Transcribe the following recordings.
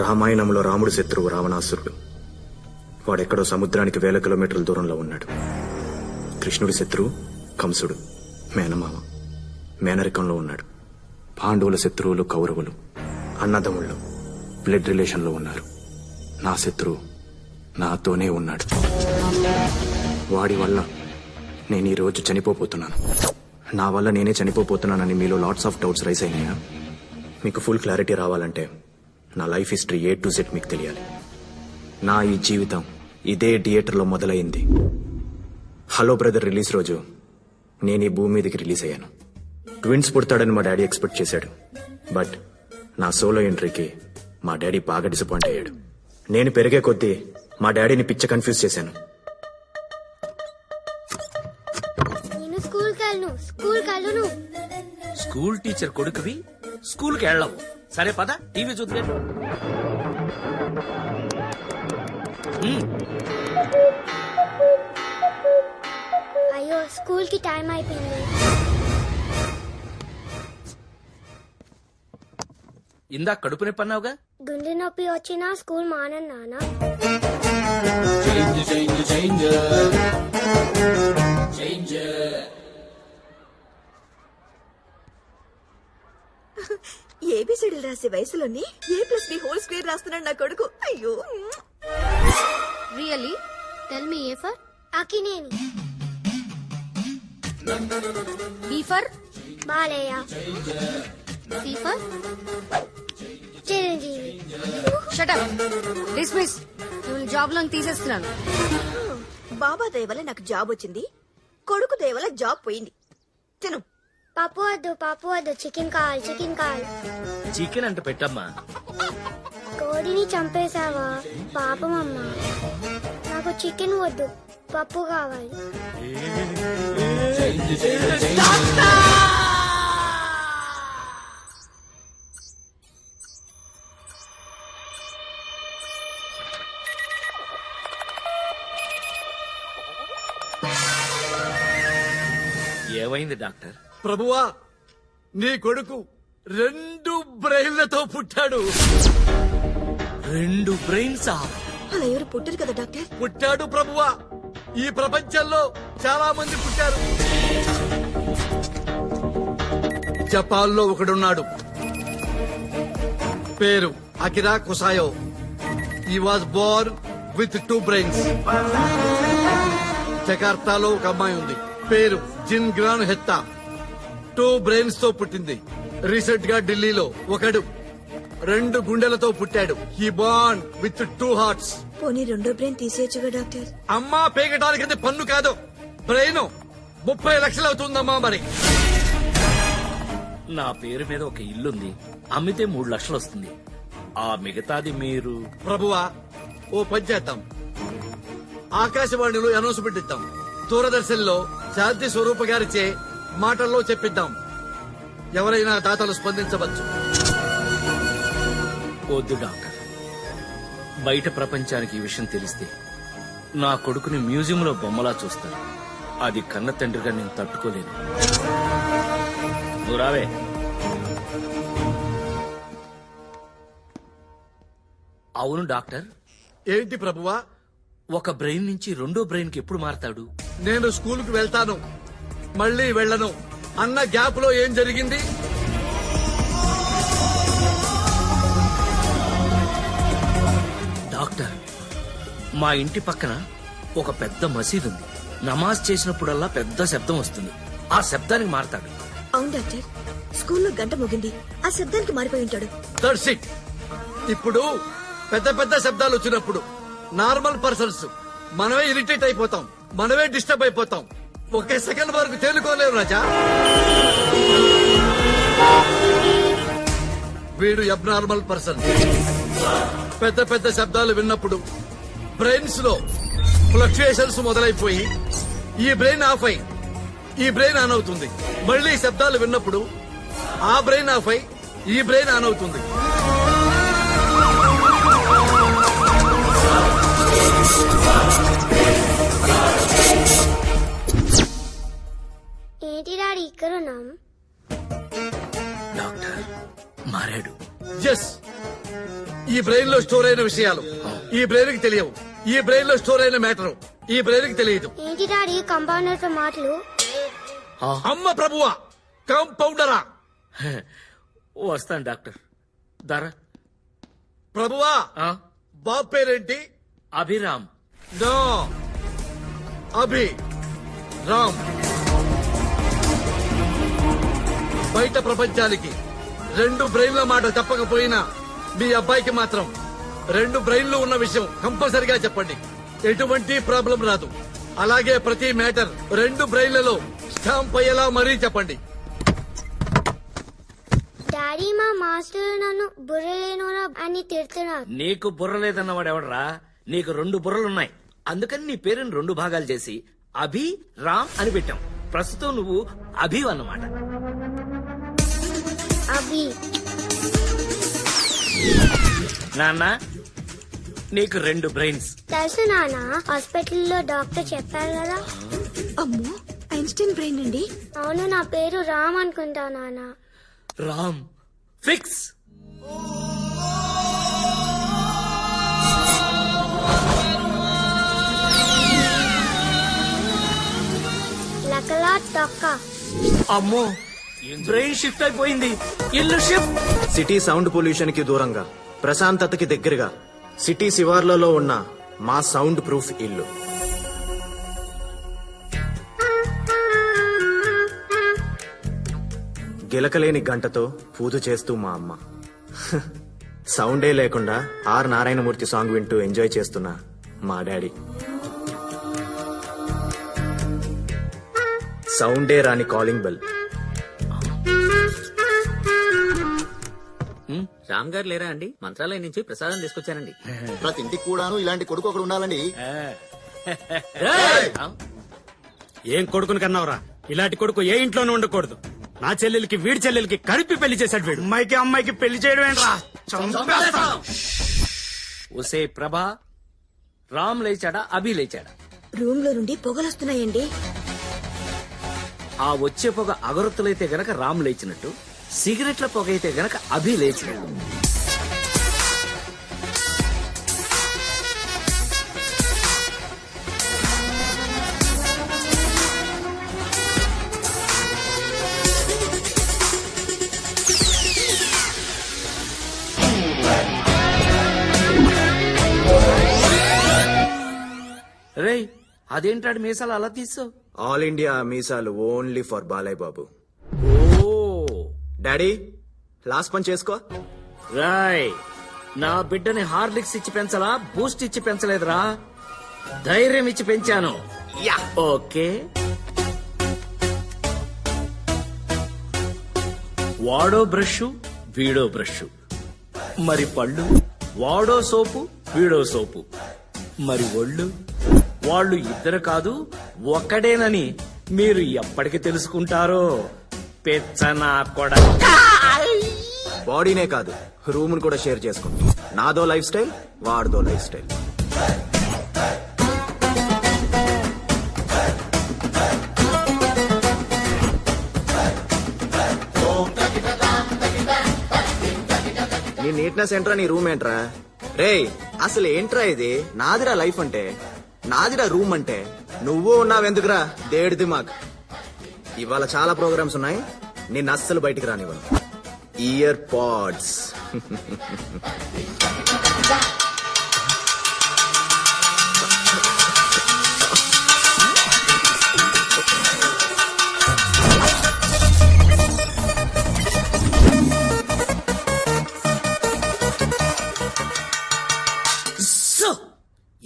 రామాయణంలో రాముడు శత్రువు రావణాసురుడు. వాడెక్కడో సముద్రానికి 1000 కిలోమీటర్ల దూరంలో ఉన్నాడు. కృష్ణుడి శత్రువు కంసుడు, మేనమామ, మేనరికంలో ఉన్నాడు. పాండవుల శత్రువులు కౌరవులు, అన్నదమ్ముళ్ళు, బ్లడ్ రిలేషన్లో ఉన్నారు. నా శత్రువు నాతోనే ఉన్నాడు. వాడి వల్ల నేను ఈ రోజు చనిపోతున్నాను. నా వల్ల నేనే చనిపోతున్నానని మీలో లాట్స్ ఆఫ్ డౌట్స్ రైజ్ అయినాయా? మీకు ఫుల్ క్లారిటీ రావాలంటే నా life history A to Z మీకు తెలియాలి. నా ఈ జీవితం ఇదే థియేటర్లో మొదలైంది. హలో బ్రదర్ రిలీజ్ రోజు నేను ఈ భూమి మీదకి రిలీజ్ అయ్యాను. ట్విన్స్ పుడతాడని మా డాడీ ఎక్స్పెక్ట్ చేశాడు. బట్ నా సోలో ఎంట్రీకి మా డాడీ బాగా డిసప్పాయింట్ అయ్యాడు. నేను పెరిగే కొద్దీ మా డాడీని పిచ్చ కన్ఫ్యూజ్ చేశాను. స్కూల్ టీచర్ కొడుకువి స్కూల్ కి వెళ్ళవు. సరే పద టీవీ చూద్దాం. అయ్యో స్కూల్ కి టైం అయిపోయింది. ఇందాక కడుపు నొప్పి అన్నావుగా. గుండె నొప్పి వచ్చినా స్కూల్ మానను నాన్న. ఏబిసిడీలు రాసే వయసులోని A+B² రాస్తున్నాడు నా కొడుకు. అయ్యో really tell me A for Akkineni, B for Balayya, C for Chiranjeevi. Shut up, dismiss. నేను జాబ్ లో తీసేస్తున్నాను. బాబా దయ వల్ల నాకు జాబ్ వచ్చింది, కొడుకు దయ వల్ల జాబ్ పోయింది. తిను. పప్పు వద్దు, చికెన్ కావాలి, చికెన్ కావాలి. చికెన్ అంటే పెట్టమ్మా. కోడిని చంపేశావా? పాపం అమ్మా. నాకు చికెన్ వద్దు, పప్పు కావాలి. ఏమైంది డాక్టర్? ప్రభువా, నీ కొడుకు 2 బ్రెయిన్లతో పుట్టాడు. 2 బ్రెయిన్సా? అలా ఎవరు పుట్టరు కదా డాక్టర్. పుట్టాడు ప్రభువా. ఈ ప్రపంచంలో చాలా మంది పుట్టారు. జపాన్లో ఒకడున్నాడు, పేరు అకిరా కుసాయో. ఈ వాజ్ బోర్న్ విత్ 2 బ్రెయిన్స్. జకార్తాలో ఒక అమ్మాయి ఉంది, పేరు జిన్ గ్రాన్ హెత్తా. 2 బ్రెయిన్స్ తో పుట్టింది. రీసెంట్ గా ఢిల్లీలో ఒకడు 2 గుండెలతో పుట్టాడు. He born with 2 hearts. పోనీ 2వ బ్రెయిన్ తీసేయచ్చుగా డాక్టర్. అమ్మా, పేగటానికి పన్ను కాదు, బ్రెయిన్ 30 లక్షలు అవుతుందమ్మా. మరి నా పేరు మీద ఒక ఇల్లుంది, అమ్మితే 3 లక్షలు వస్తుంది. ఆ మిగతాది మీరు. ప్రభువా, ఓ పని చేద్దాం. ఆకాశవాణిలో అనౌన్స్మెంట్ ఇద్దాం, దూరదర్శన్ లో శాంతి స్వరూప గారిచే మాటల్లో చెప్పిద్దాం. ఎవరైనా దాతలు స్పందించవచ్చు. వద్దు డాక్టర్, బయట ప్రపంచానికి ఈ విషయం తెలిస్తే నా కొడుకుని మ్యూజియంలో బొమ్మలా చూస్తాను. అది కన్న తండ్రిగా నేను తట్టుకోలేను. నువ్వు రావే. అవును డాక్టర్. ఏంటి ప్రభువా? ఒక బ్రెయిన్ నుంచి 2వ బ్రెయిన్ కి ఎప్పుడు మారతాడు? నేను స్కూల్ కు వెళ్తాను, మళ్ళీ వెళ్ళను అన్న గ్యాప్ లో ఏం జరిగింది? డాక్టర్, మా ఇంటి పక్కన ఒక పెద్ద మసీదు ఉంది. నమాజ్ చేసినప్పుడల్లా పెద్ద శబ్దం వస్తుంది. ఆ శబ్దానికి మారతాడు. అవును డాక్టర్, స్కూల్లో గంట మోగింది, ఆ శబ్దానికి మారిపోయి ఉంటాడు. That's it. ఇప్పుడు పెద్ద పెద్ద శబ్దాలు వచ్చినప్పుడు నార్మల్ పర్సన్స్ మనమే ఇరిటేట్ అయిపోతాం, మనమే డిస్టర్బ్ అయిపోతాం. 1 సెకండ్ వరకు తేలుకోలేవు రాజా. వీడు అబ్నార్మల్ పర్సన్. పెద్ద పెద్ద శబ్దాలు విన్నప్పుడు బ్రెయిన్స్ లో ఫ్లక్చుయేషన్స్ మొదలైపోయి ఈ బ్రెయిన్ ఆఫ్ అయి ఈ బ్రెయిన్ ఆన్ అవుతుంది. మళ్ళీ శబ్దాలు విన్నప్పుడు ఆ బ్రెయిన్ ఆఫ్ అయి ఈ బ్రెయిన్ ఆన్ అవుతుంది. ఏంటి డాడీ ఇక్కడ ఉన్నాం? డాక్టర్ మారాడు. ఎస్, ఈ బ్రెయిన్ లో స్టోర్ అయిన విషయాలు ఈ బ్రెయిన్ కి తెలియవు. ఈ బ్రెయిన్ లో స్టోర్ అయిన మ్యాటర్ ఈ బ్రెయిన్ కి తెలియదు. ఏంటి డాడీ కంపౌండర్ తో మాటలు? అమ్మ ప్రభువా, కాంపౌండరా? వస్తాను డాక్టర్. దారా ప్రభువా, బాబు పేరేంటి? అభిరామ్. నో, అభి రామ్. బయట ప్రపంచానికి 2 బ్రెయిన్ల మాట చెప్పకపోయినా మీ అబ్బాయికి మాత్రం 2 బ్రెయిన్లు ఉన్న విషయం కంపల్సరిగా చెప్పండి. ఎటువంటి ప్రాబ్లం రాదు. అలాగే ప్రతి మ్యాటర్ 2 బ్రెయిన్లలో స్టాంప్ అయ్యేలా మరీ చెప్పండి. డాడీ మా మాస్టర్ నన్ను బుర్రలేనోరా అని తిడుతున్నారు. నీకు బుర్ర లేదన్నవాడు ఎవడరా? నీకు 2 బుర్రలున్నాయి. అందుకని నీ పేరుని 2 భాగాలు చేసి అభి రామ్ అని పెట్టాం. ప్రస్తుతం నువ్వు అభి అన్నమాట. అభి. నాన్న, నీకు 2 బ్రెయిన్స్. తెలుసు నాన్న, హాస్పిటల్లో డాక్టర్ చెప్పారు కదా. అమ్మో, ఐన్స్టీన్ బ్రెయిన్ అండి. అవును, నా పేరు రామ్ అనుకుంటా నాన్న. రామ్ ఫిక్స్. లకలా తొక్క. అమ్మో, బ్రెయిన్ షిఫ్ట్ అయిపోయింది. ఇల్లు షిఫ్ట్. సిటీ సౌండ్ పొల్యూషన్ కి దూరంగా, ప్రశాంతతకి దగ్గరగా, సిటీ శివార్లలో ఉన్న మా సౌండ్ ప్రూఫ్ ఇల్లు. గిలకలేని గంటతో పూజ చేస్తూ మా అమ్మ. సౌండే లేకుండా ఆర్ నారాయణమూర్తి సాంగ్ వింటూ ఎంజాయ్ చేస్తున్న మా డాడీ. సౌండే రాని కాలింగ్ బెల్. రామ్ గారు లేరా అండి? మంత్రాలయం నుంచి ప్రసాదం తీసుకొచ్చానండి. ప్రతి ఇంటికి కూడాను ఇలాంటి కొడుకు ఒకడు ఉండాలండి. ఏం కొడుకుని కన్నావురా? ఇలాంటి కొడుకు ఏ ఇంట్లోనూ ఉండకూడదు. నా చెల్లెలకి వీడి చెల్లెలకి కలిపి పెళ్లి చేశాడు వీడు. అమ్మాయికి పెళ్లి చేయడం ఏంట్రా? ఒసే ప్రభా, రామ్ లేచాడా అభి లేచాడా? రూమ్ లో నుండి పొగలొస్తున్నాయండి. ఆ వచ్చే పొగ అగరొత్తులైతే గనక రామ్ లేచినట్టు, సిగరెట్ల పొగ అయితే గనక అభి లేచినట్టు. రేయ్, అదేంటాడు మీసాలు అలా తీసావు? ఆల్ ఇండియా మీసాలు ఓన్లీ ఫర్ బాలయ్య బాబు. ఓ డాడీ, లాస్ట్ పని చేసుకో. రాయ్, నా బిడ్డని హార్లిక్స్ ఇచ్చి పెంచలా, బూస్ట్ ఇచ్చి పెంచలేదురా, ధైర్యం ఇచ్చి పెంచాను. ఓకే, వాడో బ్రష్ వీడో బ్రష్, మరి పళ్ళు వాడో సోపు వీడో సోపు, మరి ఒళ్ళు వాళ్ళు ఇద్దరు కాదు ఒక్కడేనని మీరు ఎప్పటికి తెలుసుకుంటారో పెచ్చనా కూడా. బాడీనే కాదు, రూమ్ కూడా షేర్ చేసుకుంటాం. నాదో లైఫ్ స్టైల్, వాడిదో లైఫ్ స్టైల్. నీ నీట్నెస్ ఏంట్రా, నీ రూమ్ ఏంట్రా? రేయ్, అసలు ఏంట్రా ఇది? నాదిరా లైఫ్ అంటే, నాదిరా రూమ్ అంటే. నువ్వు ఉన్నావెందుకురా దేడి దిమాగ్. ఇవాళ చాలా ప్రోగ్రామ్స్ ఉన్నాయి, నిన్ను అస్సలు బయటికి రానివ్వను. Ear pods.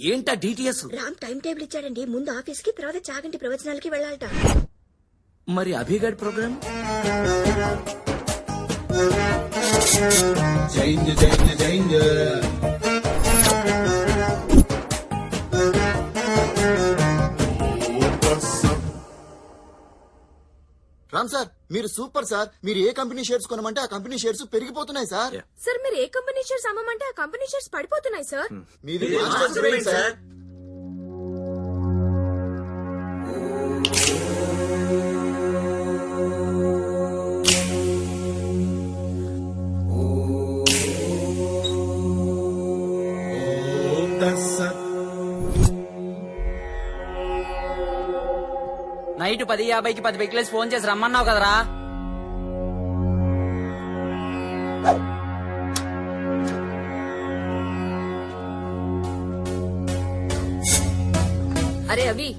ఏంటా డిటిఎస్? రామ్ టైం టేబుల్ ఇచ్చాడండి. ముందు ఆఫీస్ కి, తర్వాత చాగంటి ప్రవచనాలకి వెళ్ళాలట. మరి అభిగడ్ ప్రోగ్రామ్? రామ్ సార్, మీరు సూపర్ సార్. మీరు ఏ కంపెనీ షేర్స్ కొనమంటే ఆ కంపెనీ షేర్స్ పెరిగిపోతున్నాయి సార్. సార్, మీరు ఏ కంపెనీ షేర్స్ అమ్మమంటే ఆ కంపెనీ షేర్స్ పడిపోతున్నాయి సార్. మీది మాస్టర్స్ బ్రెయిన్ సార్. నైట్ 10:50కి 10 బెక్లేసి ఫోన్ చేసి రమ్మన్నావు కదరా. అరే అవి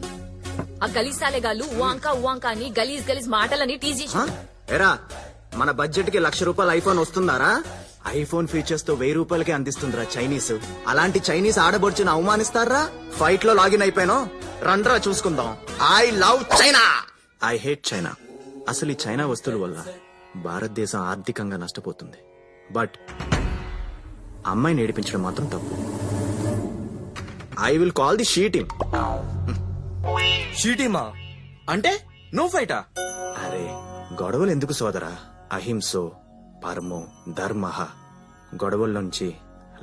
ఆ గలీజ్ సాలేగాళ్ళు ఉవాంకా అని గలీజ్ మాటలని టీజ్ చేసి ఎరా మన బడ్జెట్ కి ₹1,00,000 ఐఫోన్ వస్తుందారా? ఐఫోన్ ఫీచర్స్ తో ₹1000 అందిస్తుందిరా చైనీస్. అలాంటి చైనీస్ ఆడబొడుచుని అవమానిస్తారా? ఫైట్ లో లాగిన్ అయిపోయాను, రండ్రా చూసుకుందాం. I love China, I hate China. అసలు ఈ చైనా వస్తువుల వల్ల భారతదేశం ఆర్థికంగా నష్టపోతుంది. బట్ అమ్మాయిని ఏడిపించడం మాత్రం తప్పు. I will call the she team. షీటీమా అంటే నువ్వు ఫైటా? అరే గొడవలు ఎందుకు సోదరా? అహింసో పరమో ధర్మ. గొడవల నుంచి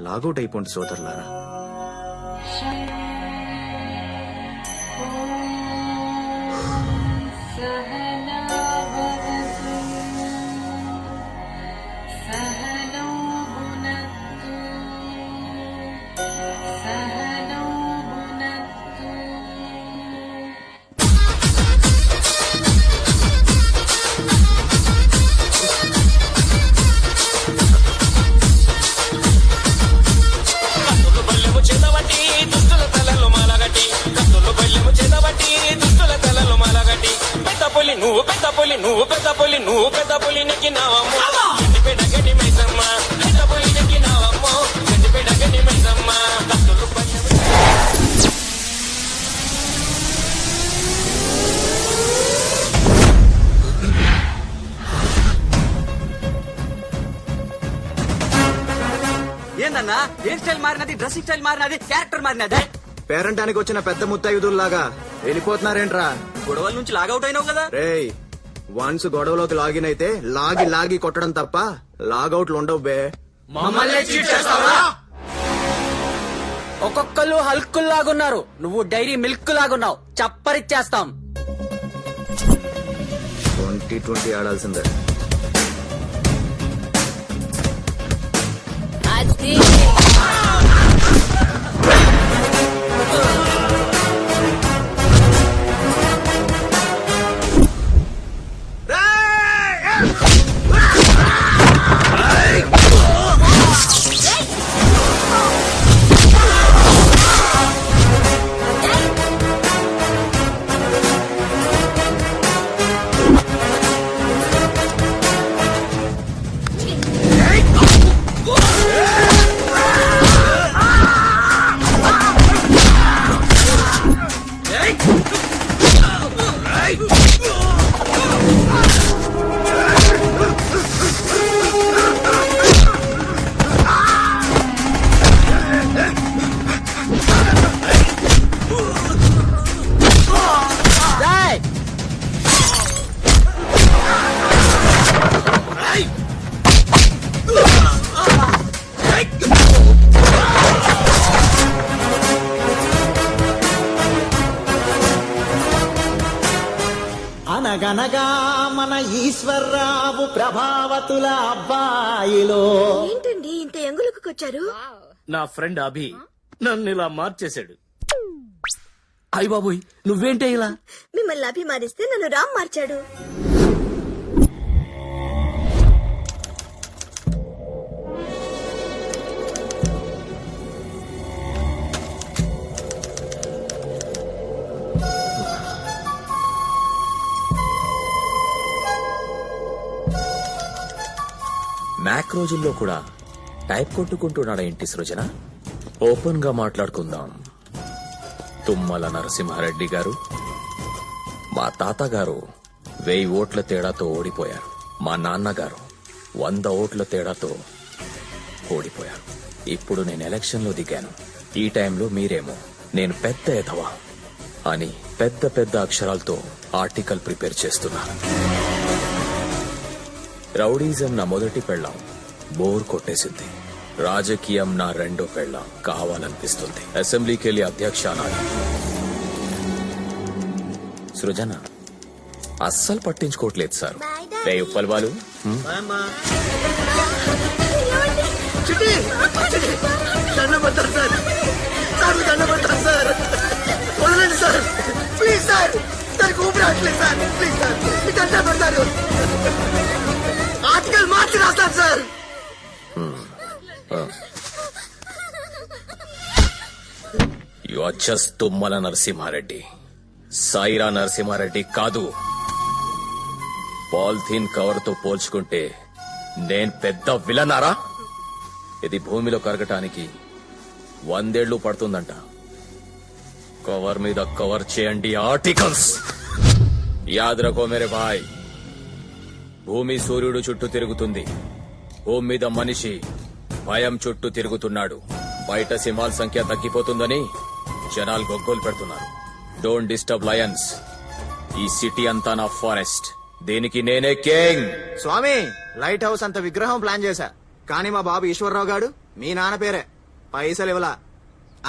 లాగౌట్ అయిపోండి సోదరులారా. నువ్వు పెద్ద పులి నెక్కినావమ్మో, గడ్డిపేట గడ్డి మైసమ్మ. పెద్ద పులి నెక్కినావమ్మో, గడ్డిపేట గడ్డి మైసమ్మ. కత్తులు ఏందన్నా హెయిర్ స్టైల్ మారినది, డ్రెస్సింగ్ స్టైల్ మారినది, క్యారెక్టర్ మారినది. పేరంటానికి వచ్చిన పెద్ద ముత్తైదుల్లాగా వెళ్ళిపోతున్నారేంట్రా? గొడవల నుంచి లాగౌట్ అయినావు కదా. రేయ్ వన్స్ గొడవలోకి లాగిన్ అయితే లాగి కొట్టడం తప్ప లాగౌట్లు ఉండవు బే. ఒక్కొక్కళ్ళు హల్కుల్ లాగున్నారు, నువ్వు డైరీ మిల్క్ లాగున్నావు. చప్పరిచ్చేస్తాం. 2020 ఆడాల్సిందే. అనగనగా మన ఈశ్వర్రావు ప్రభావతుల అబ్బాయిలో. ఏంటండి ఇంత ఎంగులకొచ్చారు? నా ఫ్రెండ్ అభి నన్ను ఇలా మార్చేశాడు. అయ్య బాబోయ్ నువ్వేంటే ఇలా? మిమ్మల్ని అభిమానిస్తే నన్ను రామ్ మార్చాడు. మ్యాక్ రోజుల్లో కూడా టైప్ కొట్టుకుంటున్నాడా ఏంటి సృజన? ఓపెన్ గా మాట్లాడుకుందాం. తుమ్మల నరసింహారెడ్డి గారు, మా తాతగారు 1000 ఓట్ల తేడాతో ఓడిపోయారు. మా నాన్నగారు 100 ఓట్ల తేడాతో ఓడిపోయారు. ఇప్పుడు నేను ఎలక్షన్ లో దిగాను. ఈ టైంలో మీరేమో నేను పెద్ద ఎదవా అని పెద్ద పెద్ద అక్షరాలతో ఆర్టికల్ ప్రిపేర్ చేస్తున్నారు. రౌడీజం నా మొదటి పెళ్ళాం, బోర్ కొట్టేసింది. రాజకీయం నా రెండో పెళ్ళాం, కావాలనిపిస్తుంది. అసెంబ్లీకి వెళ్ళి అధ్యక్ష అనాలి. సృజన అస్సలు పట్టించుకోవట్లేదు సార్. రే ఉప్పల్ వాళ్ళు sir sir please sir please sir మీకు అంతా పెడతారు ఆర్టికల్ మార్చి రాస్తాను sir. You are just Tummala Narasimha Reddy, Saira Narasimha Reddy కాదు. పాలిథీన్ కవర్ తో పోల్చుకుంటే నేను పెద్ద విలనారా? ఇది భూమిలో కరగటానికి 100 ఏళ్లు పడుతుందంట. కవర్ మీద కవర్ చేయండి ఆర్టికల్స్. యాద్ రఖో మేరే భాయ్, భూమి సూర్యుడు చుట్టూ తిరుగుతుంది, భూమి మీద మనిషి భయం చుట్టూ తిరుగుతున్నాడు. బయట సింహాల సంఖ్య తగ్గిపోతుందని జనాలు గొగ్గోలు పెడుతున్నారు. Don't disturb Lions. ఈ సిటీ అంతా నా ఫారెస్ట్, దీనికి నేనే కింగ్. స్వామి, లైట్ హౌస్ అంత విగ్రహం ప్లాన్ చేశా, కానీ మా బాబు ఈశ్వరరావు గాడు మీ నాన్న పేరే, పైసలు ఇవ్వలా.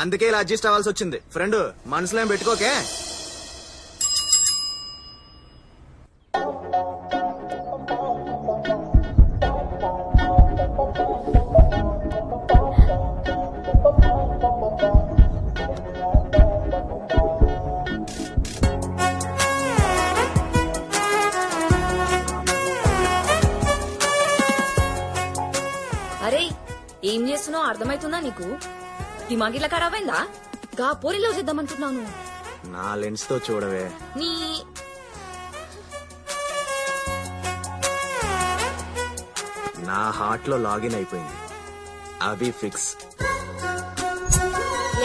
అందుకే ఇలా అడ్జస్ట్ అవ్వాల్సి వచ్చింది. ఫ్రెండ్, మనసులో ఏం పెట్టుకోకే. అరే ఏం చేస్తున్నావు అర్థమైతుందా నీకు? దిమాగ్ ఇట్లా ఖరాబ్ అయిందా? గా పోరిలో చేద్దామంటున్నాను. నా లెన్స్ తో చూడవే. నీ నా హార్ట్ లో లాగిన్ అయిపోయింది. అవి ఫిక్స్.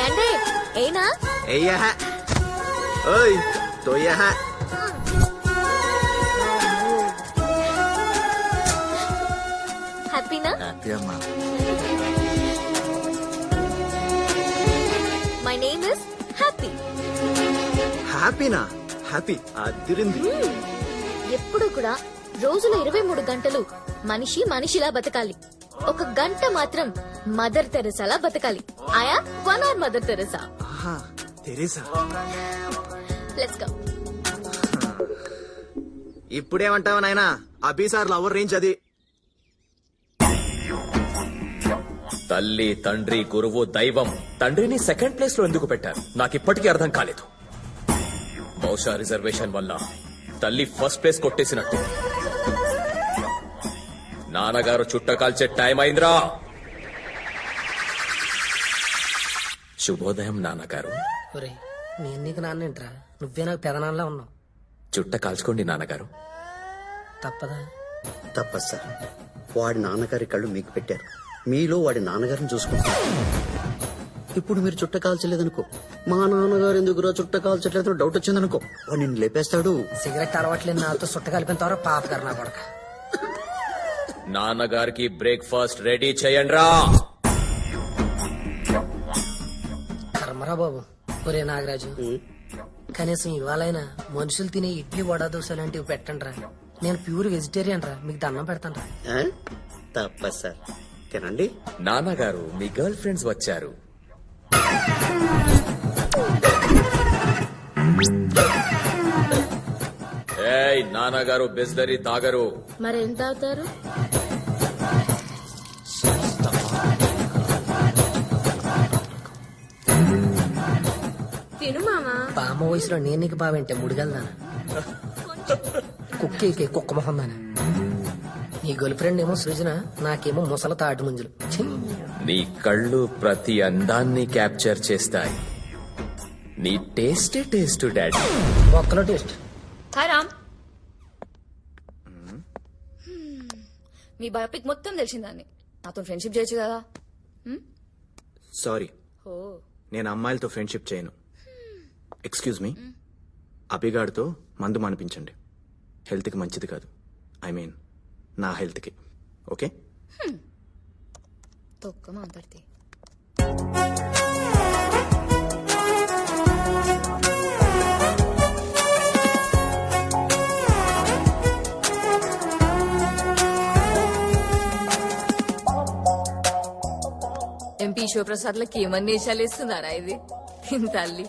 ఏంటే ఏనా ఎయ్యహ ఓయ్ తోయ్యహ. హ్యాపీనా? హ్యాపీ అమ్మా. My name is happy. హ్యాపీనా? హ్యాపీ అదిరింది. ఎప్పుడు కూడా రోజులో 23 గంటలు మనిషి మనిషిలా బతకాలి. ఒక గంట మాత్రం మదర్ తెరెసాలా బతకాలి. ఆయా 1 hour mother Teresa. Teresa, let's go. ఇప్పుడేమంటావు నాయనా? అభి సార్ లవర్ రేంజ్ అది. తల్లి, తండ్రి, గురువు, దైవం. తండ్రిని సెకండ్ ప్లేస్ లో ఎందుకు పెట్టారు నాకిప్పటికీ అర్థం కాలేదు. బహుశా రిజర్వేషన్ వల్ల తల్లి ఫస్ట్ ప్లేస్ కొట్టేసినట్టు. నాన్నగారు చుట్ట కాల్చే టైం అయిందిరా. శుభోదయం నాన్నగారు. నేను నీకు నాన్నేంట్రా, నువ్వే నాకు పెదనాన్నలా ఉన్నావు. చుట్ట కాల్చుకోండి నాన్నగారు. తప్పదా? తప్పదు సార్. వాడి నాన్నగారి కళ్ళు మీకు పెట్టారు, మీలో వాడి నాన్నగారిని చూసుకుంటారు. ఇప్పుడు మీరు చుట్ట కాల్చలేదనుకో, మా నాన్నగారు ఎందుకురా చుట్ట కాల్చట్లేదు డౌట్ వచ్చిందనుకో, వాడు నిన్ను లేపేస్తాడు. సిగరెట్ అలవాట్లేదు నాతో చుట్ట కలిపిన తర్వాత పాపగారు నా కొడక. నాన్నగారికి బ్రేక్ఫాస్ట్ రెడీ చేయండి రా. కర్మరా బాబు. ఒరే నాగరాజు, కనీసం ఇవాళైనా మనుషులు తినే ఇడ్లీ వడ దోశ లాంటివి పెట్టండి రా. నేను ప్యూర్ వెజిటేరియన్ రా, మీకు దండం పెడతాను రా. తప్పదు సార్, తినండి. నాన్నగారు, మీ గర్ల్ ఫ్రెండ్స్ వచ్చారు. ఏయ్, నాన్నగారు బిస్లరీ తాగరు. మరేం తాగుతారు? తిను మామా. బామ్మ వయసులో నేను నీకు బావేంటే ముడిగలదానా? కుక్కేకే కుక్క మొహం దానా? నీ గర్ల్ ఫ్రెండ్ ఏమో సృజన, నాకేమో ముసల తాటి ముంజులు. నీ కళ్ళు ప్రతి అందాన్ని క్యాప్చర్ చేస్తాయి. నీ టేస్టే టేస్ట్ డాడీ. ఒక్కలో టేస్ట్. హాయ్ రామ్. మీ బయోపిక్ మొత్తం తెలిసిందాన్ని. నాతో ఫ్రెండ్షిప్ చేయొచ్చు కదా. సారీ, ఓ నేను అమ్మాయిలతో ఫ్రెండ్షిప్ చేయను. ఎక్స్క్యూజ్ మీ, అభిగాడితో మందు మానిపించండి. హెల్త్కి మంచిది కాదు. ఐ మీన్ నా హెల్త్కి. ఓకే? తొక్క మాట్లాడితే ఎంపీ శివప్రసాద్ లకి ఏమన్నా వేషాలు వేస్తున్నారా? ఇది తల్లి,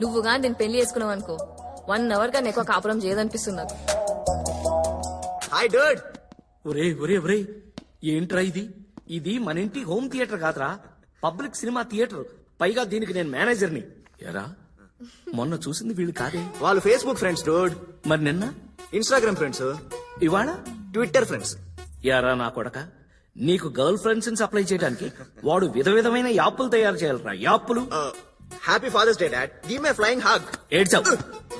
నువ్వుగా నేను పెళ్లి చేసుకున్నావు అనుకో, 1 hour గా ఎక్కువ కాపురం చేయదనిపిస్తుంది నాకు. హాయ్ డర్డ్. ఒరే ఒరే ఒరే, ఏంట్రా ఇది? ఇది మన ఇంటి హోమ్ థియేటర్ కాదురా, పబ్లిక్ సినిమా థియేటర్. పైగా దీనికి నేను మేనేజర్ని. ఎరా, మొన్న చూసింది వీళ్ళు కాదే. వాళ్ళు ఫేస్బుక్ ఫ్రెండ్స్ డూడ్. మరి నిన్న ఇన్స్టాగ్రామ్ ఫ్రెండ్స్. ఇవాళ ట్విట్టర్ ఫ్రెండ్స్. యారా నా కొడక, నీకు గర్ల్ ఫ్రెండ్స్ సప్లై చేయడానికి వాడు విధమైన యాప్లు తయారు చేయాలరా. యాప్లు. Happy father's day dad. Give me flying hug. ఏడ్చావు.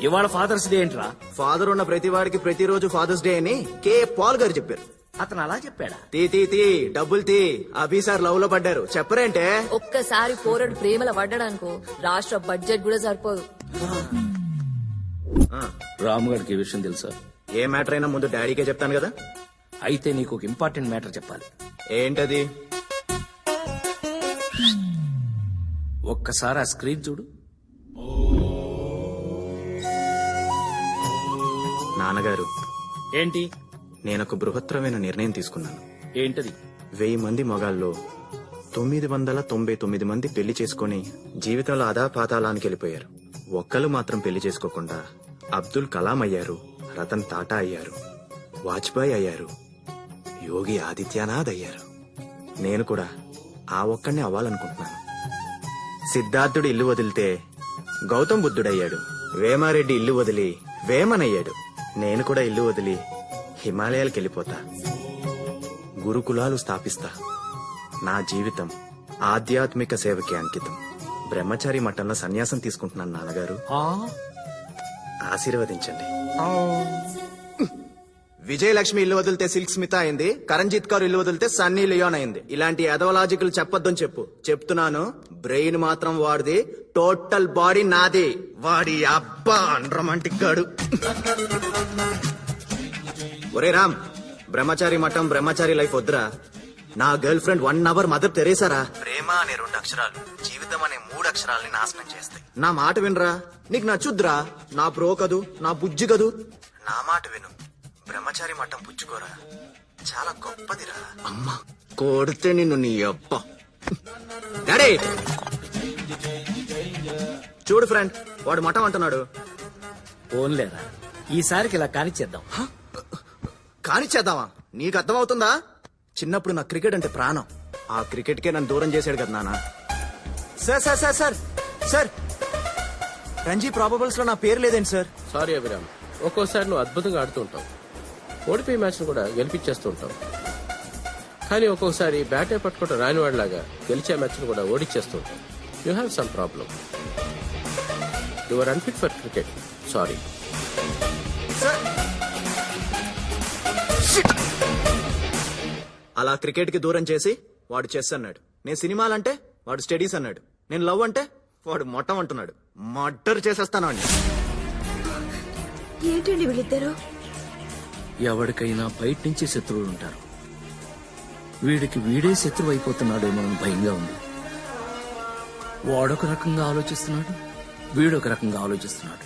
ఇవాళ ఫాదర్స్ డే ఏంట్రా? ఫాదర్ ఉన్న ప్రతి వాడికి ప్రతిరోజు ఫాదర్స్ డే అని కే పాల్ గారు చెప్పారు. అతను అలా చెప్పాడా? తీ డబ్బులు తీ. అభి సార్ లవ్ లో పడ్డారు. చెప్పరేంటే? ఒక్కసారి పోరడు ప్రేమల పడ్డాడనుకో రాష్ట్ర బడ్జెట్ కూడా సరిపోదు. రాము గారికి ఈ విషయం తెలుసా? ఏ మ్యాటర్ అయినా ముందు డాడీకే చెప్తాను కదా. అయితే నీకు ఒక ఇంపార్టెంట్ మ్యాటర్ చెప్పాలి. ఏంటది? ఒక్కసారి ఆ స్క్రీన్ చూడు. నాన్నగారు, ఏంటి? నేనొక బృహత్తరమైన నిర్ణయం తీసుకున్నాను. ఏంటది? 1000 మంది మగాల్లో 999 మంది పెళ్లి చేసుకుని జీవితంలో అదా పాతాళానికి వెళ్ళిపోయారు. ఒక్కళ్ళు మాత్రం పెళ్లి చేసుకోకుండా అబ్దుల్ కలాం అయ్యారు, రతన్ టాటా అయ్యారు, వాజ్పేయి అయ్యారు, యోగి ఆదిత్యనాథ్ అయ్యారు. నేను కూడా ఆ ఒక్కడిని అవ్వాలనుకుంటున్నాను. సిద్ధార్థుడు ఇల్లు వదిలితే గౌతమ్ బుద్ధుడయ్యాడు. వేమారెడ్డి ఇల్లు వదిలి వేమనయ్యాడు. నేను కూడా ఇల్లు వదిలి హిమాలయాలకు వెళ్ళిపోతా. గురుకులాలు స్థాపిస్తా. నా జీవితం ఆధ్యాత్మిక సేవకి అంకితం. బ్రహ్మచారి మఠంలో సన్యాసం తీసుకుంటున్నాను నాన్నగారు. ఆశీర్వదించండి. విజయలక్ష్మి ఇల్లు వదిలితే సిల్క్ స్మిత అయింది. కరణ్జిత్ కౌర్ ఇల్లు వదిలితే సన్నీ లియోన్ అయింది. ఇలాంటి ఎదవలాజికల్ చెప్పొద్దని చెప్పు. చెప్తున్నాను, బ్రెయిన్ మాత్రం వాడిది, టోటల్ బాడీ నాది. వాడి అబ్బా రొమాంటిక్ గాడు. ఒరే రామ్, బ్రహ్మచారి మఠం బ్రహ్మచారి లైఫ్ వద్దురా. నా గర్ల్ ఫ్రెండ్ 1 hour మదర్ తెరేసారా. ప్రేమ అనే 2 అక్షరాలు జీవితం అనే 3 అక్షరాలని నాశనం చేస్తాయి. నా మాట వినరా. నీకు నచ్చుద్రా. నా బ్రో కదూ, నా బుజ్జి కదూ. నా మాట విను. బ్రహ్మచారి మఠం పుచ్చుకోరా. చాలా గొప్పదిరా. అమ్మా కొడితే నిన్ను నీ అబ్బా. డాడీ చూడు ఫ్రెండ్, వాడు మఠం అంటున్నాడు. ఓన్లేరా, ఈసారికి ఇలా కానిచ్చేద్దాం. కానిచ్చేద్దామా? నీకు అర్థమవుతుందా? చిన్నప్పుడు నాకు క్రికెట్ అంటే ప్రాణం. ఆ క్రికెట్ కే నన్ను దూరం చేశాడు కదా నాన్న. Sir sir sir sir sir, Ranji probables లో నా పేరు లేదేంటి సార్? సారీ అభిరామ్, ఒక్కోసారి నువ్వు అద్భుతంగా ఆడుతూ ఉంటావు. ఓడిపోయి మ్యాచ్ కూడా గెలిపించేస్తూ ఉంటావు. కానీ ఒక్కొక్కసారి బ్యాటే పట్టుకుంటూ రానివాడిలాగా గెలిచే మ్యాచ్ కూడా ఓడిచ్చేస్తూ ఉంటావు. You have some problem. You are unfit for cricket. Sorry. అలా క్రికెట్ కి దూరం చేసి వాడు చెస్ అన్నాడు. నేను సినిమాలంటే వాడు స్టడీస్ అన్నాడు. నేను లవ్ అంటే వాడు మొట్టం అంటున్నాడు. మర్డర్ చేసేస్తాను అండి. ఏంటండి వీళ్ళిద్దరు? ఎవరికైనా బయట నుంచి శత్రువులు ఉంటారు. వీడికి వీడే శత్రువు అయిపోతున్నాడేమో అని భయంగా ఉంది. వాడొక రకంగా ఆలోచిస్తున్నాడు, వీడొక రకంగా ఆలోచిస్తున్నాడు.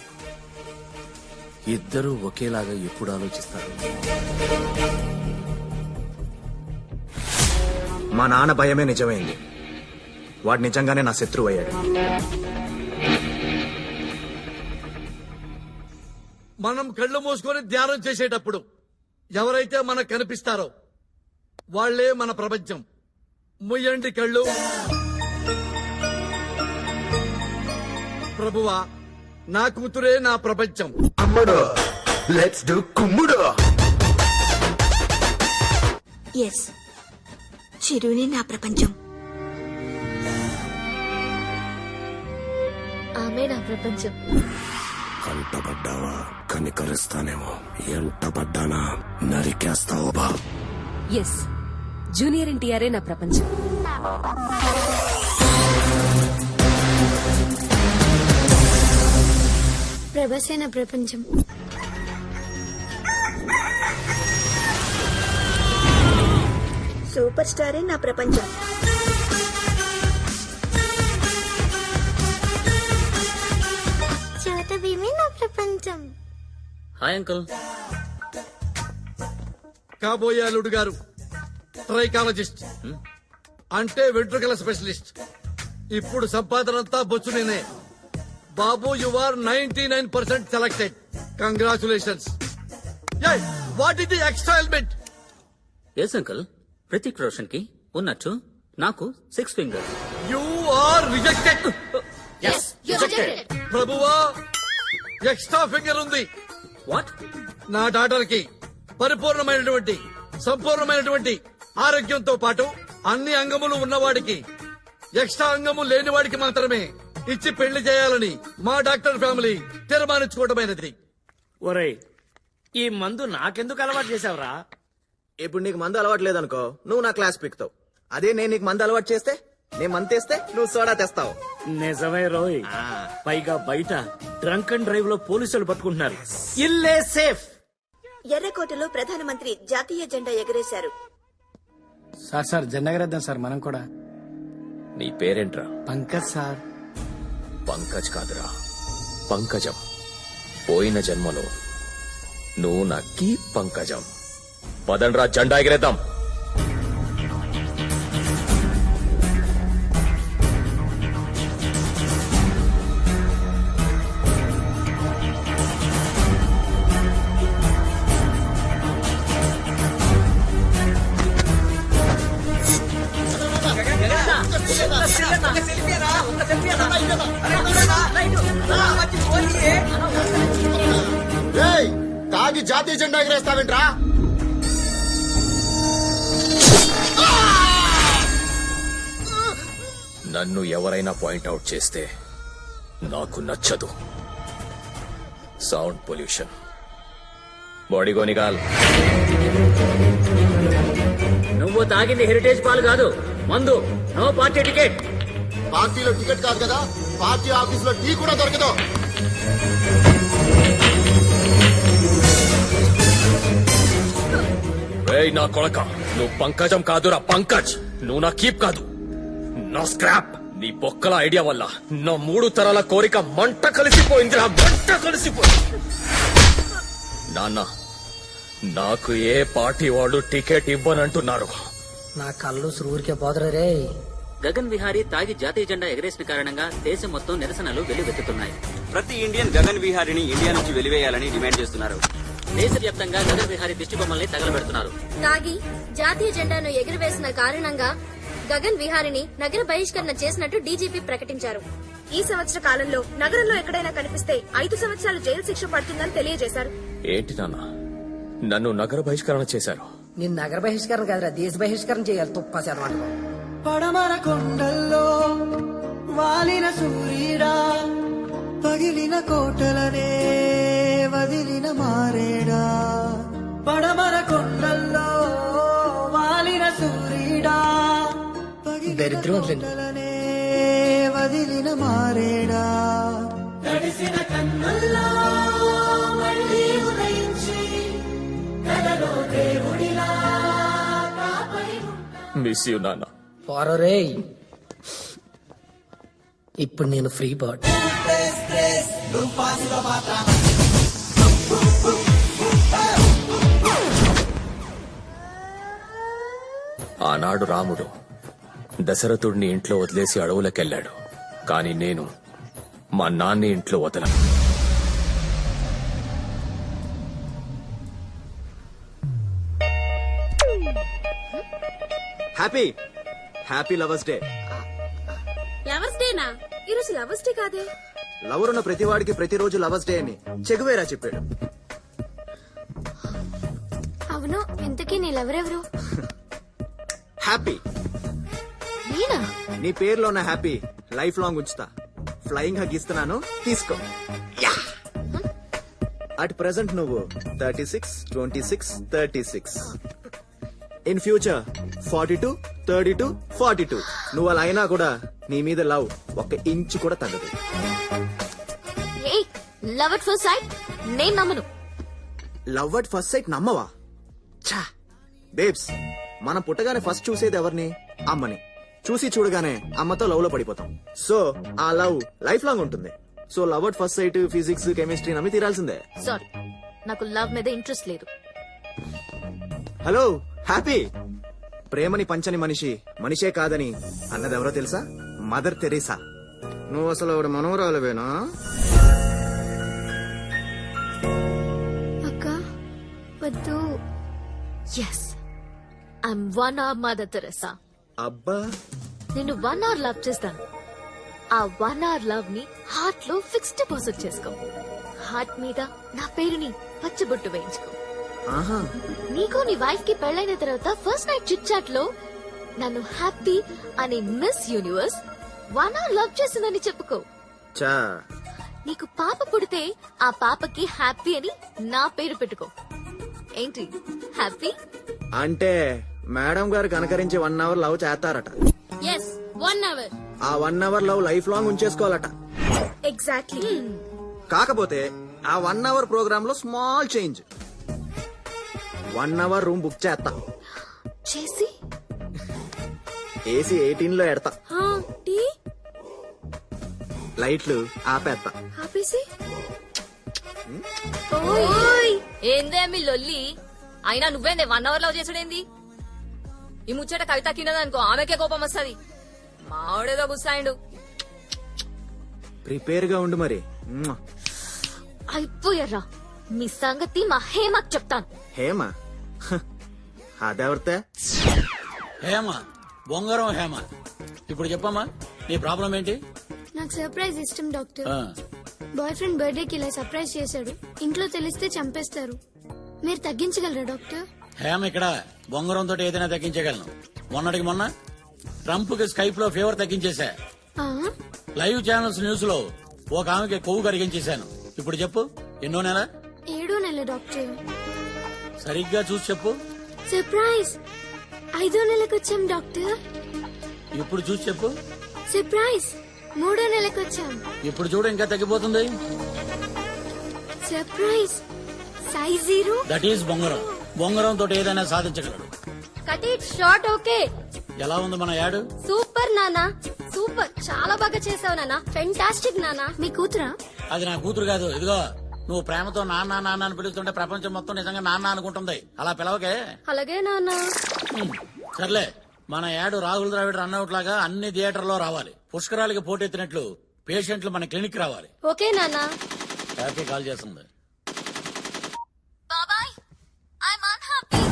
ఇద్దరూ ఒకేలాగా ఎప్పుడు ఆలోచిస్తారు? మా నాన్న భయమే నిజమైంది. వాడు నిజంగానే నా శత్రువు అయ్యాడు. మనం కళ్ళు మూసుకొని ధ్యానం చేసేటప్పుడు ఎవరైతే మనకు కనిపిస్తారో వాళ్లే మన ప్రపంచం. ముయ్యండి కళ్ళు. ప్రభువా, నా కూతురే నా ప్రపంచం. అమ్మడు, లెట్స్ డు కుమ్ముడు. ఎస్, చిరునే నా ప్రపంచం. ఆమె నా ప్రపంచం. కంటపడ్డావా? కనికరిస్తానేమో. ఎంటపడ్డానా? నరికేస్తావు బా. ఎస్, జూనియర్ ఎన్టీఆరే నా ప్రపంచం. ప్రభాసే నా ప్రపంచం. సూపర్ స్టారే నా ప్రపంచం. చోట భీమే నా ప్రపంచం. Hi uncle. కాబోయే అల్లుడు గారు ట్రైకాలజిస్ట్, అంటే వెంట్రుకల స్పెషలిస్ట్. ఇప్పుడు సంపాదనంతా బొచ్చు నేనే. బాబు, you are 99% selected. Congratulations. What is the extra element? Yes uncle, Hrithik Roshan కి ఉన్నట్టు నాకు 6 ఫింగర్స్. You are rejected. ప్రభువా, ఎక్స్ట్రా ఫింగర్ ఉంది. వాట్? నా డాటర్ కి పరిపూర్ణమైనటువంటి సంపూర్ణమైనటువంటి ఆరోగ్యంతో పాటు అన్ని అంగములు ఉన్నవాడికి ఎక్స్ట్రా అంగము లేని వాడికి మాత్రమే ఇచ్చి పెళ్లి చేయాలని మా డాక్టర్ ఫ్యామిలీ తీర్మానించుకోవడమైనది. ఒరేయ్, ఈ మందు నాకెందుకు అలవాటు చేసావురా? ఇప్పుడు నీకు మందు అలవాటు లేదనుకో, నువ్వు నా క్లాస్ పిక్తావు. అదే నేను నీకు మందు అలవాటు చేస్తే, నేను మందు తెస్తే నువ్వు సోడా తెస్తావు. నిజమే రోయ్. పైగా బయట డ్రంక్ అండ్ డ్రైవ్ లో పోలీసులు పట్టుకుంటున్నారు. ఇల్లే సేఫ్. ఎర్రకోటలో ప్రధానమంత్రి జాతీయ జెండా ఎగరేశారు. సార్ జెండా ఎగరేద్దాం సార్ మనం కూడా. నీ పేరేంట్రా? పంకజ్ సార్. పంకజ్ కాదురా, పంకజం. పోయిన జన్మలో నువ్వు నా కీ పంకజం. పదండ్రా, జెండా ఎగిరేద్దాం. తాగి జాతీయ జెండా ఎగరేస్తావేంట్రా? నన్ను ఎవరైనా పాయింట్అవుట్ చేస్తే నాకు నచ్చదు. Sound pollution. బాడీ గోనిగాల్. నువ్వు తాగింది హెరిటేజ్ పాలు కాదు, మందు. No party ticket. పార్టీలో టికెట్ కాదు కదా, పార్టీ ఆఫీస్ లో టీ కూడా దొరకదు. రేయ్ నా కొడక, నువ్వు పంకజం కాదురా పంకజ్. నువ్వు నా కీప్ కాదు, నా స్క్రాప్. నీ బొక్కల ఐడియా వల్ల నా 3 తరాల కోరిక మంట కలిసిపోయిందిరా, మంట కలిసిపోయింది. నాన్న, నాకు ఏ పార్టీ వాళ్ళు టికెట్ ఇవ్వనంటున్నారు. నా కళ్ళు ఊరికే పోదరు రే. గగన్ విహారీ తాగి జాతీయ జెండా ఎగరేసిన కారణంగా దేశం మొత్తం నిరసనలు వెల్లువెత్తుతున్నాయి. ప్రతి ఇండియన్ గగన్ విహారీని ఇండియా నుంచి వెలివేయాలని డిమాండ్ చేస్తున్నారు. దేశవ్యాప్తంగా గగన్ విహారీ దిష్టి బొమ్మల్ని తగలబెడుతున్నారు. తాగి జాతీయ జెండాను ఎగురవేసిన కారణంగా గగన్ విహారిని నగర బహిష్కరణ చేసినట్టు డీజీపీ ప్రకటించారు. ఈ సంవత్సర కాలంలో నగరంలో ఎక్కడైనా కనిపిస్తే 5 సంవత్సరాలు జైలు శిక్ష పడుతుందని తెలియజేశారు. ఏంటి నాన్న, నన్ను నగర బహిష్కరణ చేశారు? నేను నగర బహిష్కరణ కాదురా, దేశ బహిష్కరణ చేయాలి. తుప్పా చదవంట. పడమర కొండల్లో వాలిన సూర్యుడా, పగిలిన కోటలనే వదిలిన మారేడా. పడమర కొండల్లో వాలిన సూర్యుడా, దరిద్రం కోటలనే వదిలిన మారేడా. తడిసిన కన్నుల్లో మళ్ళీ ఉదయించి కలలో దేవుడిలా మిస్ యూ నాన్న. పోరే. ఇప్పుడు నేను ఫ్రీ బర్డ్. ఆనాడు రాముడు దశరథుడిని ఇంట్లో వదిలేసి అడవులకెళ్లాడు. కాని నేను మా నాన్ని ఇంట్లో వదలను. Happy happy lovers day. Lovers డేనా? ఈరోజు లవర్స్ డే కాదే. లవర్ ఉన్న ప్రతివాడికి ప్రతిరోజు లవర్స్ డే అని చెగువేరా చెప్పాడు. అవును, ఇంతకీ నీళ్ళెవరెవరు? హ్యాపీ. నేనా? నీ పేరులో ఉన్న హ్యాపీ లైఫ్ లాంగ్ ఉంచుతా. ఫ్లయింగ్ హగ్ ఇస్తున్నాను, తీసుకో. అట్ ప్రెసెంట్ నువ్వు 36, 26, 36. In future 42, 32, 42. నువ్వు అలా అయినా కూడా నీ మీద లవ్ 1 ఇంచు కూడా తగ్గదు. లవ్ అట్ ఫస్ట్ సైట్ నేను నమ్మను. లవ్ అట్ ఫస్ట్ సైట్ నమ్మవా? ఛా బేబ్స్, మనం పుట్టగానే ఫస్ట్ చూసేది ఎవరిని? అమ్మని. చూసి చూడగానే అమ్మతో లవ్ లో పడిపోతాం. సో ఆ లవ్ లైఫ్ లాంగ్ ఉంటుంది. So love at first sight, physics, chemistry నమ్మి తీరాల్సిందే. సారీ, నాకు లవ్ మీద ఇంట్రెస్ట్ లేదు. Hello happy. ప్రేమని పంచని మనిషి మనిషే కాదని అన్నదెవరో తెలుసా? Mother Teresa. నువ్వు అసలు ఆవిడ మనవరాలువేనా? అక్క వద్దు. Yes, I'm 1 hour mother Teresa. అబ్బా, నేను 1 hour లవ్ చేస్తాను. ఆ 1 hour లవ్ ని హార్ట్ లో ఫిక్స్ డిపాజిట్ చేసుకో. హార్ట్ మీద నా పేరుని పచ్చబొట్టు వేయించుకో. నీకు నీ వైఫ్ కి పెళ్ళైన తర్వాత ఫస్ట్ నైట్ చిట్ చాట్ లో నన్ను హ్యాపీ అనే మిస్ యూనివర్స్ 1 hour లవ్ చేసిందని చెప్పుకో. నీకు పాప పుడితే ఆ పాపకి హ్యాపీ అని నా పేరు పెట్టుకో. ఏంటి హ్యాపీ? అంటే మేడం గారు కనకరించి 1 hour లవ్ చేస్తారట. Yes 1 hour. ఆ 1 hour లవ్ లైఫ్ లాంగ్ ఉంచేసుకోవాలట. ఎగ్జాక్ట్లీ. కాకపోతే ఆ 1 hour ప్రోగ్రామ్ లో small change. 1 hour room book చేస్తా చేసి ఏసీ 18 లో ఎడతా. టీ లైట్లు ఆపేస్తా. ఆపేసి ఓయ్ ఏందే మీ లొల్లి? అయినా నువ్వేందే 1 hour లవ్ చేసుడేంది? ఈ ముచ్చట కవిత కిందనుకో ఆమెకే కోపం వస్తుంది. మావిడేదో గుస్సాయిండు. ప్రిపేర్ గా ఉండు మరి. అయిపోయారా మీ సంగతి మా హేమకు చెప్తాను. హేమ అదెవరితే? హేమ బొంగరం హేమ. ఇప్పుడు చెప్పమ్మా నీ ప్రాబ్లం ఏంటి? నాకు సర్ప్రైజ్ ఇష్టం డాక్టర్. ఆ, బాయ్ ఫ్రెండ్ బర్త్డే కి ఇలా సర్ప్రైజ్ చేశాడు. ఇంట్లో తెలిస్తే చంపేస్తారు. మీరు తగ్గించగలరా డాక్టర్? హేమ ఇక్కడ బొంగరం తోటి ఏదైనా తగ్గించగలను. మొన్నటికి మొన్న ట్రంప్ కి స్కైప్ లో ఫీవర్ తగ్గించేశా. లైవ్ ఛానల్స్ న్యూస్ లో ఒక ఆమెకి కొవ్వు కరిగించేశాను. ఇప్పుడు చెప్పు ఎన్నో నెల? 7వ నెల డాక్టర్. సరిగ్గా చూసి చెప్పు. సర్ప్రైజ్ 5వ నెలకు వచ్చాం డాక్టర్. ఇప్పుడు చూసి చెప్పు. సర్ప్రైజ్ 3వ నెలకు వచ్చాం. ఇప్పుడు చూడు ఇంకా తగ్గిపోతుంది. Surprise size 0. దట్ ఈస్ బొంగరం. బొంగరం తోటి ఏదైనా సాధించగలడు. Cut it short. ఓకే. ఎలా ఉంది మన యాడ్? సూపర్ నానా, సూపర్. చాలా బాగా చేసావు నానా. ఫెంటాస్టిక్ నానా. మీ కూతురా? అది నా కూతురు కాదు. ఇదిగో నువ్వు ప్రేమతో నాన్న నాన్న అని పిలుస్తుంటే ప్రపంచం మొత్తం నిజంగా నాన్న అనుకుంటుంది. అలా పిలవకే. అలాగే నానా. సర్లే, మన యాడ్ రాహుల్ ద్రావిడ్ రన్అవుట్ లాగా అన్ని థియేటర్లో రావాలి. పుష్కరాలకి పోటెత్తినట్లు పేషెంట్లు మన క్లినిక్ రావాలి. ఓకే నానా. హ్యాపీ కాల్ చేస్తుంది. బాబాయ్ ఐ యామ్ అన్‌హ్యాపీ.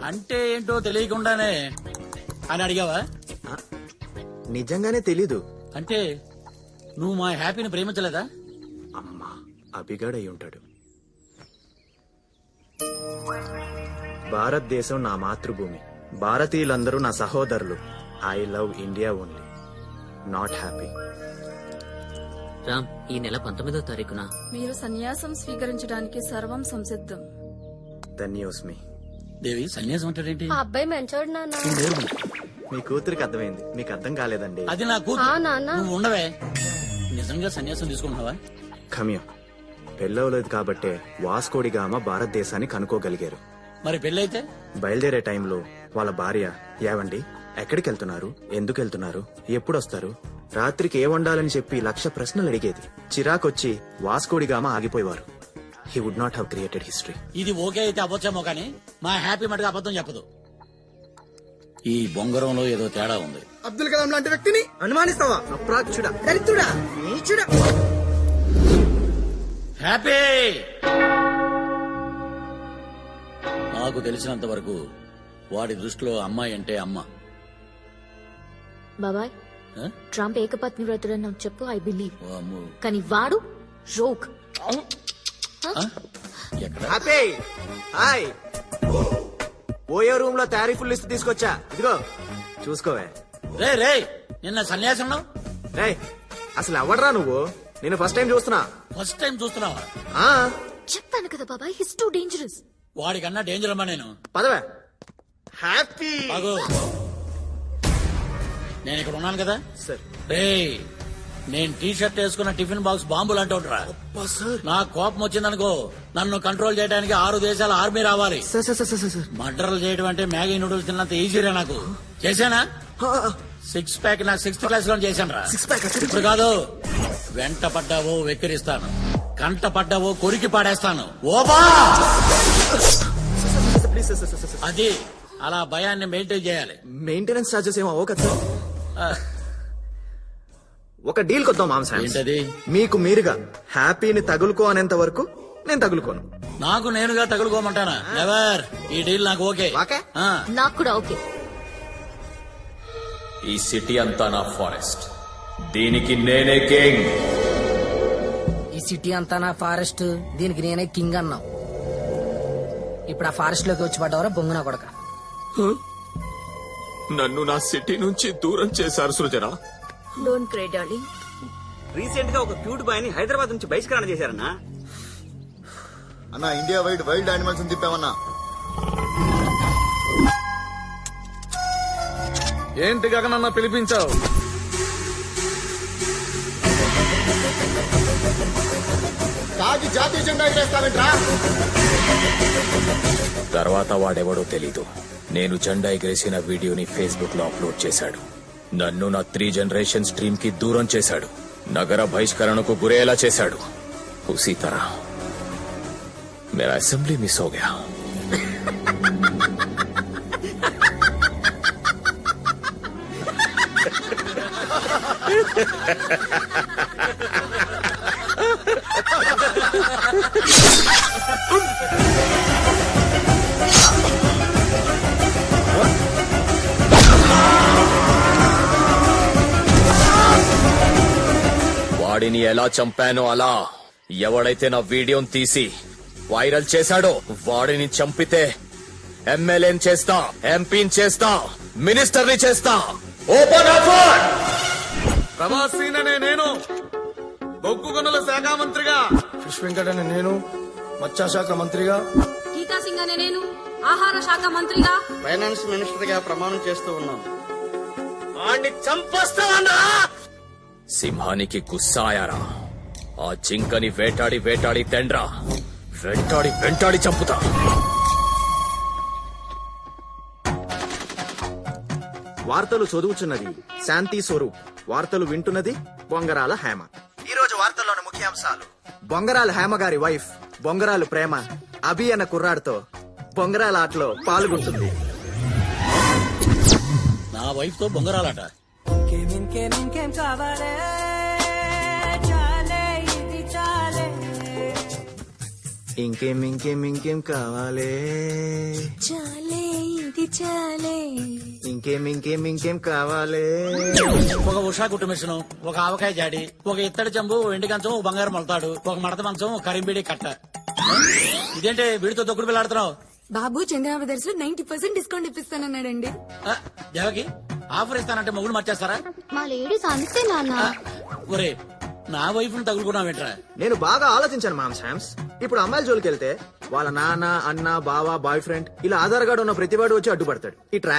అంటే ఏంటో తెలియకుండానే అని అడిగావా? నిజంగానే తెలీదు. అంటే నువ్వు మా హ్యాపీని ప్రేమించలేదా? అమ్మా అభిగాడు అయి ఉంటాడు. భారతదేశం నా మాతృభూమి. భారతీయులందరూ నా సహోదరులు. I love India only. Not happy. Ram, ఈ నెల 19వ తారీఖున మీరు సన్యాసం స్వీకరించడానికి సర్వం సంసిద్ధం. ధన్యోస్మి. దేవి సన్యాసం అంటారేంటి? ఆ అబ్బాయి మంచోడు నానా. మీ కూతురికి అర్థమైంది, మీకు అర్థం కాలేదండి. అది నా కూతురు. నాన్న నువ్వు ఉండవే. నిజంగా సన్యాసం తీసుకుంటున్నావా? ఖమ్యం పెళ్ళవలేదు కాబట్టే వాస్కోడిగామ భారతదేశాన్ని కనుక్కోగలిగారు. మరి పెళ్ళైతే? బయలుదేరే టైంలో వాళ్ళ భార్య ఏవండి ఎక్కడికి వెళ్తున్నారు, ఎందుకు వెళ్తున్నారు, ఎప్పుడు వస్తారు, రాత్రికి ఏ వండాలని చెప్పి 1,00,000 ప్రశ్నలు అడిగేది. చిరాకొచ్చి వాస్కోడిగామ ఆగిపోయేవారు. He would not have created history. ఇది ఓకే అయితే అవ్వచ్చేమో కానీ మా హ్యాపీ మటుగా అబద్ధం చెప్పదు. ఈ బొంగరంలో ఏదో తేడా ఉంది. అబ్దుల్ కలాం లాంటి వ్యక్తిని అనుమానిస్తావా? అప్రాచ్యుడా, దరిద్రుడా, నీచుడా. హ్యాపీ నాకు తెలిసినంత వరకు వాడి దృష్టిలో అమ్మాయి అంటే అమ్మ. బాబాయ్ ట్రంప్ ఏకపత్ని వ్రతుడని నాకు చెప్పు. I believe. అమ్మో. కానీ వాడు rogue. Happy hi. OYO room లో తారీఫుల్ లిస్ట్ తీసుకొచ్చా, ఇదిగో చూసుకోవే. రే రే నిన్న సన్యాసంలో రే అసలు ఎవడరా నువ్వు? నేను ఫస్ట్ టైం చూస్తున్నా. ఫస్ట్ టైం చూస్తున్నావా? చెప్పాను కదా బాబాయ్, హిస్ టూ డేంజరస్. వాడికన్నా డేంజర్ అమ్మా నేను. పదవే. హ్యాపీ నేను ఇక్కడ ఉన్నాను కదా. సార్ రే నేను టీ షర్ట్ వేసుకున్న టిఫిన్ బాక్స్ బాంబులు అంటుండ్రా. నాకు కోపం వచ్చిందనుకో నన్ను కంట్రోల్ చేయడానికి 6 దేశాల ఆర్మీ రావాలి. మర్డర్లు చేయడం అంటే మ్యాగీ నూడిల్స్ తిన్నంత ఈజీరా నాకు. చేశానా? సిక్స్ ప్యాక్ నా 6th క్లాస్ లో చేశాను రా. ఇప్పుడు కాదు, వెంట పడ్డావో వెక్కిరిస్తాను, కంట పడ్డావో కొరికి పాడేస్తాను. ఓబా అది అలా భయాన్ని మెయింటైన్ చేయాలి. మెయింటెనెన్స్ చార్జెస్ ఏమో అవ్వ కదా సార్. ఒక డీల్ కొద్దాం మామ్ సామ్. ఏంటది? మీకు మీరుగా హ్యాపీని తగులుకో అనేంత వరకు నేను తగులుకోను. నాకు నేనుగా తగులుకోమంటానా? నెవర్. ఈ డీల్ నాకు ఓకే. నాకు కూడా ఓకే. ఈ సిటీ అంతా నా ఫారెస్ట్, దీనికి నేనే కింగ్. ఈ సిటీ అంతా నా ఫారెస్ట్, దీనికి నేనే కింగ్ అన్నాం. ఇప్పుడు ఆ ఫారెస్ట్ లోకి వచ్చి పడ్డవరా బొంగునా కొడక. నన్ను నా సిటీ నుంచి దూరం చేశారు Srujana. Don't cry darling. Recent గా ఒక క్యూట్ బాయ్ ని హైదరాబాద్ నుంచి బహిష్కరణ చేశారన్నా. అన్నా ఇండియా వైడ్ వైల్డ్ యానిమల్స్ తిప్పామన్నా. ఏంటి గగనన్న పిలిపించావు? తాగి జాతీయ జెండా ఎగరేస్తావేంట్రా? తర్వాత వాడెవడో తెలీదు, నేను జెండా ఎగరేసిన వీడియోని ఫేస్బుక్ లో అప్లోడ్ చేశాడు. నన్ను నా 3 జనరేషన్స్ డ్రీమ్ కి దూరం చేశాడు, నగర బహిష్కరణకు గురేలా చేశాడు. ఉసీ తరహ मेरा असेंबली मिस हो गया. వాడిని ఎలా చంపానో అలా ఎవడైతే నా వీడియోని తీసి వైరల్ చేశాడో వాడిని చంపితే ఎమ్మెల్యేని చేస్తా, ఎంపీని చేస్తా, మినిస్టర్ని చేస్తా. Open offer. ప్రభాసీననే నేను బొగ్గు గనుల శాఖ మంత్రిగా, ఫిష్ వెంకట్ అనే నేను మత్స్య శాఖ మంత్రిగా, గీతా సింగ్ అనే నేను ఆహార శాఖ మంత్రిగా, ఫైనాన్స్ మినిస్టర్ గా ప్రమాణం చేస్తూ ఉన్నాం. వాడిని చంపేస్తావన్నా? సింహానికి గుస్సాయారా, ఆ జింకని వేటాడి వేటాడి తెండ్రా, వెంటాడి వెంటాడి చంపుతా. వార్తలు చదువుచున్నది శాంతి స్వరూప్, వార్తలు వింటున్నది బొంగరాల హేమ. ఈ రోజు వార్తల్లోని ముఖ్యాంశాలు: బొంగరాల హేమ గారి వైఫ్ బొంగరాలు ప్రేమ అభి అన్న కుర్రాడితో బొంగరాల ఆటలో పాల్గొంటుంది. నా వైఫ్ తో బొంగరాలాట. ఇంకేం కావాలే చాలే ఇది చాలే, ఇంకేం కావాలే చాలే ఇది చాలే, ఇంకేం కావాలే. ఒక ఉషా కుట్టు మిషన్, ఒక ఆవకాయ జాడి, ఒక ఇత్తడి చెంబు, ఎండి కంచం, ఒక బంగారు మొలతాడు, ఒక మడత మంచం, ఒక కరింబిడి కట్ట. ఇదేంటి వీడితో తొక్కుడు పిల్లాడుతున్నావు? బాబు చంద్ర బ్రదర్స్ లో 90% డిస్కౌంట్ ఇప్పిస్తానన్నాడండి. దేవకి ఆఫర్ ఇస్తానంటే మొగుడు మర్చేస్తారా? మా లేడీస్ అంతే నాన్న. ఒరే నా వైఫ్ ను తగులుకున్నావేంట్రా? నేను బాగా ఆలోచించాను మామ్ శామ్స్. ఇప్పుడు అమ్మాయిల జోలికి వెళ్తే వాళ్ళ నాన్న, అన్న, బావ, బాయ్ ఫ్రెండ్ ఇలా ఆధార్ కార్డు ఉన్న ప్రతివాడు వచ్చి అడ్డుపడతాడు. ఇట్రా.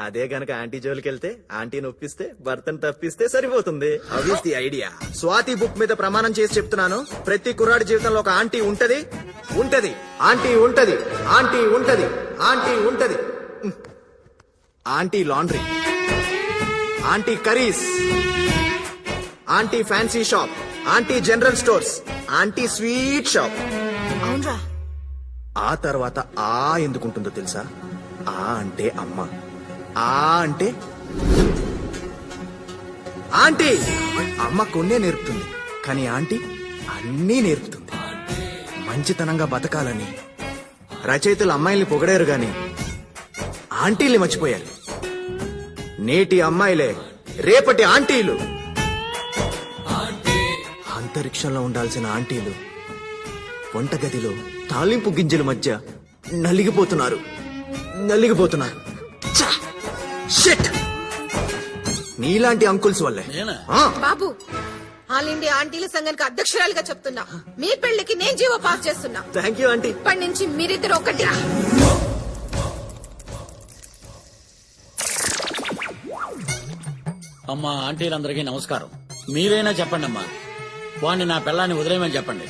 అదే గనక ఆంటీ జోలికి వెళ్తే ఆంటీని ఒప్పిస్తే భర్తను తప్పిస్తే సరిపోతుంది. అవిస్ ది ఐడియా. స్వాతి బుక్ మీద ప్రమాణం చేసి చెప్తున్నాను, ప్రతి కుర్రాడి జీవితంలో ఒక ఆంటీ ఉంటది. ఆంటీ ఉంటది. Aunty laundry, aunty curries, aunty fancy shop, aunty general stores, aunty sweet shop. అవునరా. ఆ తర్వాత ఆ ఎందుకుంటుందో తెలుసా? ఆ అంటే అమ్మ, ఆ అంటే ఆంటీ. అమ్మ కొన్నే నేర్పుతుంది, కానీ ఆంటీ అన్నీ నేర్పుతుంది. మంచితనంగా బతకాలని రచయితలు అమ్మాయిల్ని పొగడారు గాని ఆంటీల్ని మర్చిపోయారు. నేటి అమ్మాయిలే రేపటి ఆంటీలు. అంతరిక్షంలో ఉండాల్సిన ఆంటీలు వంటగదిలో తాలింపు గింజల మధ్య నలిగిపోతున్నారు. షిట్! నీలాంటి అంకుల్స్ వల్లే. బాబు, ఆల్ ఇండియా ఆంటీల సంఘానికి అధ్యక్షురాలుగా చెప్తున్నా, మీ పెళ్లికి నేను జీవో పాస్ చేస్తున్నా. Thank you aunty. ఇప్పటి నుంచి మీరిద్దరు ఒకటి. అమ్మా ఆంటీలందరికీ నమస్కారం. మీరైనా చెప్పండి అమ్మా, వాణ్ణి నా పిల్లాన్ని వదిలేయమని చెప్పండి.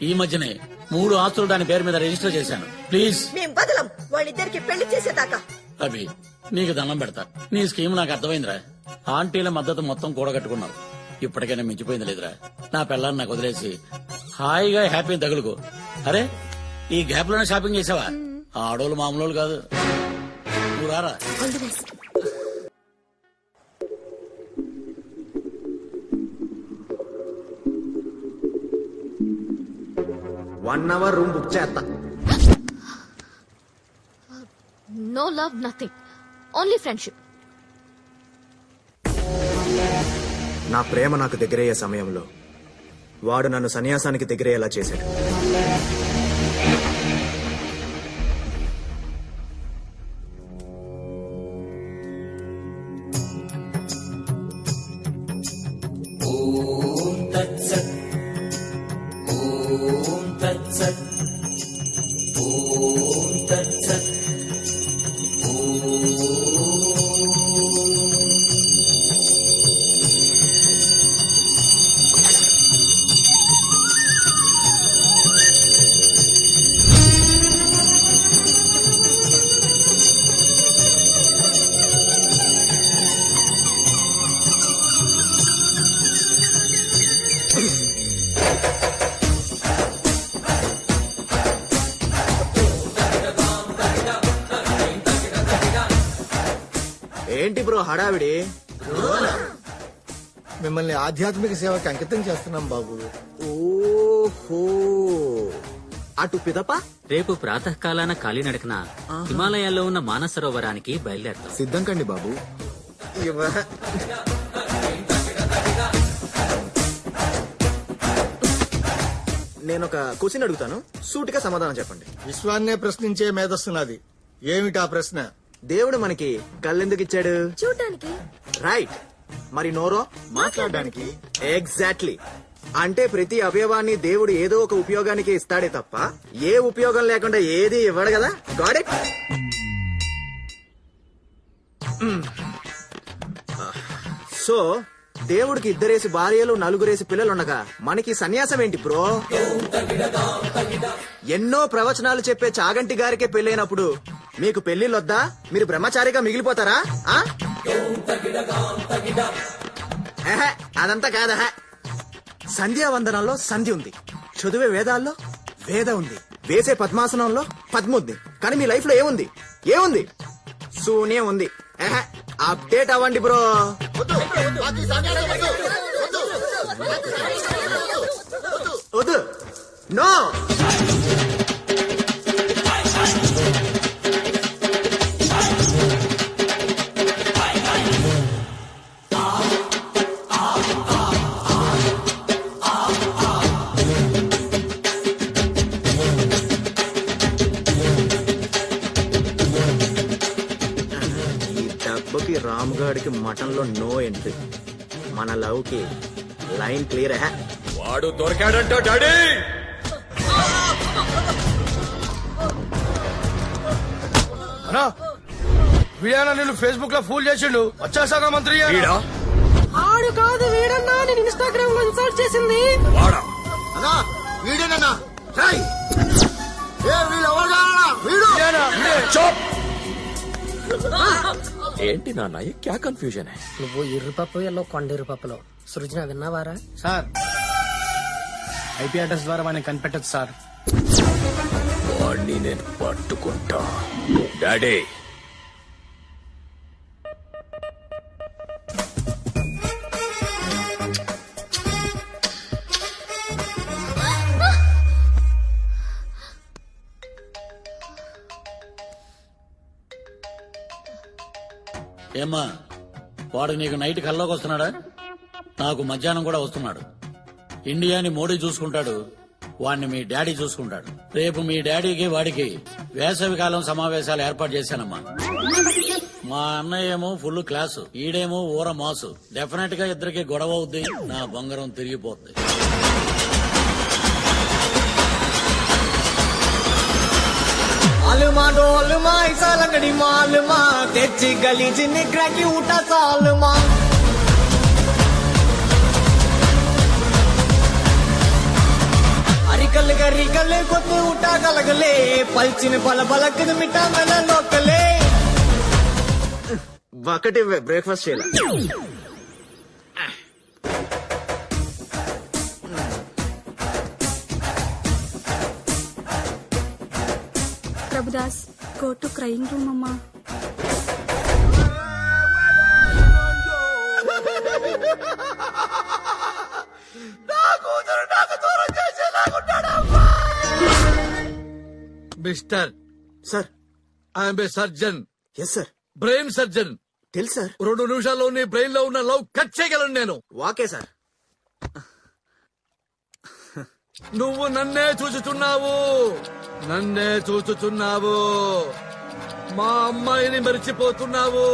ఈ మధ్యనే 3 ఆస్తులు దాని పేరు మీద రిజిస్టర్ చేశాను. ప్లీజ్. మేం బదలం వాళ్ళిద్దరికి పెళ్లి చేసేదాకా. అభి నీకు దండం పెడతా, నీ స్కీమ్ నాకు అర్థమైందిరా. ఆంటీల మద్దతు మొత్తం కూడగట్టుకున్నావు. ఇప్పటికైనా మించిపోయింది లేదురా. నా పిల్లల్ని నాకు వదిలేసి హాయిగా హ్యాపీ తగులుకో. అరే ఈ గ్యాప్ లోనే షాపింగ్ చేసావా? ఆడోళ్ళు మామూలు కాదు. నువ్వు రారా. 1 hour రూమ్ బుక్ చేస్తా. No love, nothing, only friendship. నా ప్రేమ నాకు దగ్గరయ్యే సమయంలో వాడు నన్ను సన్యాసానికి దగ్గరయ్యేలా చేశాడు. ఏంటి బ్రో హడావిడి? మిమ్మల్ని ఆధ్యాత్మిక సేవకి అంకితం చేస్తున్నాం బాబు. ఓహో, అటు పిదప రేపు ప్రాతకాలాన కాలినడకన హిమాలయాల్లో ఉన్న మానసరోవరానికి బయలుదేరతాం. సిద్ధం కండి బాబు. నేను ఒక క్వశ్చన్ అడుగుతాను, సూటిగా సమాధానం చెప్పండి. విశ్వాన్నే ప్రశ్నించే మేధస్సు నాది. ఏమిటా ప్రశ్న? దేవుడు మనకి కళ్ళెందుకు ఇచ్చాడు? చూడటానికి. రైట్. మరి నోరో? మాట్లాడడానికి. ఎగ్జాక్ట్లీ. అంటే ప్రతి అవయవాన్ని దేవుడు ఏదో ఒక ఉపయోగానికి ఇస్తాడే తప్ప ఏ ఉపయోగం లేకుండా ఏది ఇవ్వడు కదా. Got it? సో దేవుడికి 2 భార్యలు 4 పిల్లలు ఉండగా మనకి సన్యాసం ఏంటి బ్రో? ఎన్నో ప్రవచనాలు చెప్పే చాగంటి గారికే పెళ్ళైనప్పుడు మీకు పెళ్లిళ్ళొద్దా? మీరు బ్రహ్మచారిగా మిగిలిపోతారా? అదంతా కాదా. సంధ్యావందనంలో సంధి ఉంది, చదివే వేదాల్లో వేద ఉంది, వేసే పద్మాసనంలో పద్మ ఉంది. కానీ మీ లైఫ్ లో ఏముంది? ఏముంది? శూన్యం ఉంది. అప్డేట్ అవ్వండి బ్రో. వద్దు. నో. రామ్గాడికి మటన్ లో నో ఎంట్రీ. మన లవ్ కి లైన్ క్లియర్. వాడు దొరికాడంట డాడీ. వీడేనా నేను ఫేస్బుక్ లో ఫూల్ చేసిండు? వచ్చాశాఖ మంత్రి ఆడు కాదు వీడన్నా, నేను ఇన్స్టాగ్రామ్ లో ఇన్సర్ట్ చేసింది. వీడేనా? ఏంటి నాన్న, క్యా కన్ఫ్యూజన్? నువ్వు ఎర్రిపప్పు ఎల్లో కొండెర్రి పప్పులో. సృజన విన్నావారా? సార్ ఐపీ అడ్రస్ ద్వారా వాడిని కనిపెట్టచ్చు సార్. వాడిని నేను పట్టుకుంటా డాడీ. ఏమ్మా, వాడు నీకు నైట్ కల్లోకి వస్తున్నాడా? నాకు మధ్యాహ్నం కూడా వస్తున్నాడు. ఇండియాని మోడీ చూసుకుంటాడు, వాడిని మీ డాడీ చూసుకుంటాడు. రేపు మీ డాడీకి వాడికి వేసవికాలం సమావేశాలు ఏర్పాటు చేశానమ్మా. మా అన్నయ్య ఏమో ఫుల్ క్లాసు, ఈడేమో ఊర మాసు. డెఫినెట్ గా ఇద్దరికి గొడవ అవుద్ది, నా బంగారం తిరిగిపోద్ది. आलमा डोलमा ऐसा लंगड़ी मालमा तेची गली च निकरा की उठा सालमा अरिकल गरिकल कोते उठा गलगले पलचिन पल पलक मिटा मन लोकले. ఒకటి బ్రేక్ఫాస్ట్ చేయాలి. Prabhudas go to crying room అమ్మా. Mister sir, I'm a surgeon. Yes sir. Brain surgeon. తెలుసు సార్. 2 నిమిషాల్లో నీ బ్రెయిన్ లో ఉన్న లవ్ కట్ చేయగలను నేను. వాకే సార్. నువ్వు నన్నే చూచుచున్నావు, నన్నే చూచుచున్నావు. మా అమ్మాయిని మర్చిపోతున్నావు.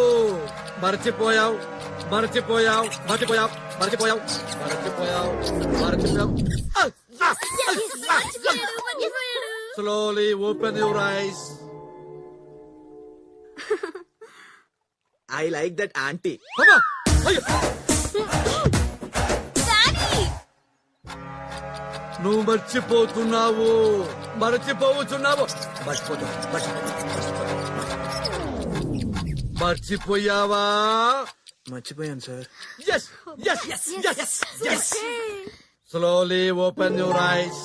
మర్చిపోయావు, మర్చిపోయావు, మర్చిపోయావు, మర్చిపోయావు, మర్చిపోయావు, మర్చిపోయావు. Slowly open your eyes. I like that auntie. అమ్మా! అయ్యో! నువ్వు మర్చిపోతున్నావు, మర్చిపోతున్నావు, మర్చిపోయావా? మర్చిపోయాను sir. Yes, yes, yes, yes, yes. Slowly open your eyes.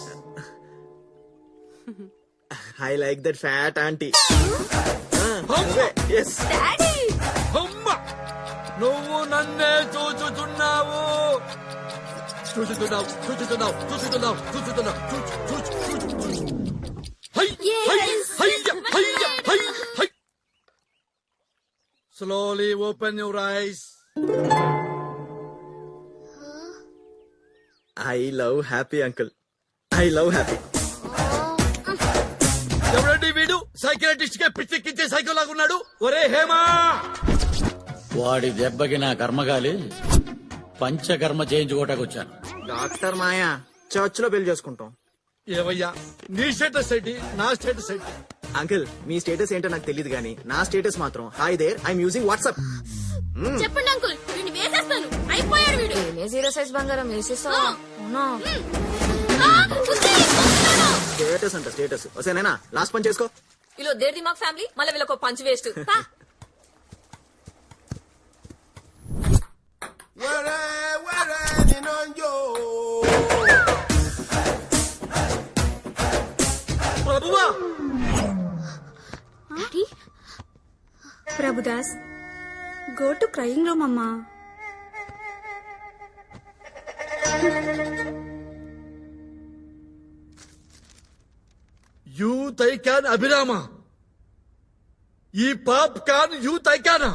I like that fat auntie. Yes. అమ్మా! నువ్వు నన్నే చూచుతున్నావు, చూచుతున్నావు, చూచుతున్నావు, చూచుతున్నావు, చూచుతున్నావు, Slowly open your eyes. I love happy uncle. I love happy. ఎవరండి వీడు? సైకియాట్రిస్ట్ గా పిచ్చెక్కించే సైకిల్ లాగున్నాడు. ఒరే హేమా! వాడి దెబ్బకి నా కర్మగాలి పంచకర్మ చేయించుకోవటానికి వచ్చాను. డాక్టర్ మాయా, చర్చ్ లో పెళ్లి చేసుకుంటాం. ఏవయ్యా, నీ స్టేటస్ ఏంటి, నా స్టేటస్ ఏంటి? అంకుల్, మీ స్టేటస్ ఏంటో నాకు తెలియదు గానీ నా స్టేటస్ మాత్రం hi there, I'm using WhatsApp. చెప్పండి అంకుల్, వీడిని వేసేస్తాను. అయిపోయాడు వీడు. జీరో సైజ్ బంగారం వేసేస్తా. స్టేటస్ అంట స్టేటస్. వసేనైనా లాస్ట్ పని చేసుకో. ఇలా దేర్ది మాకు ఫ్యామిలీ, మళ్ళీ వీళ్ళకి పంచ్ వేస్ట్. ప్రభువా! Prabhudas go to crying room అమ్మా. యూత్ ఐకాన్ అభిరామ, ఈ పాప్ కాన్ యూత్ ఐకానా?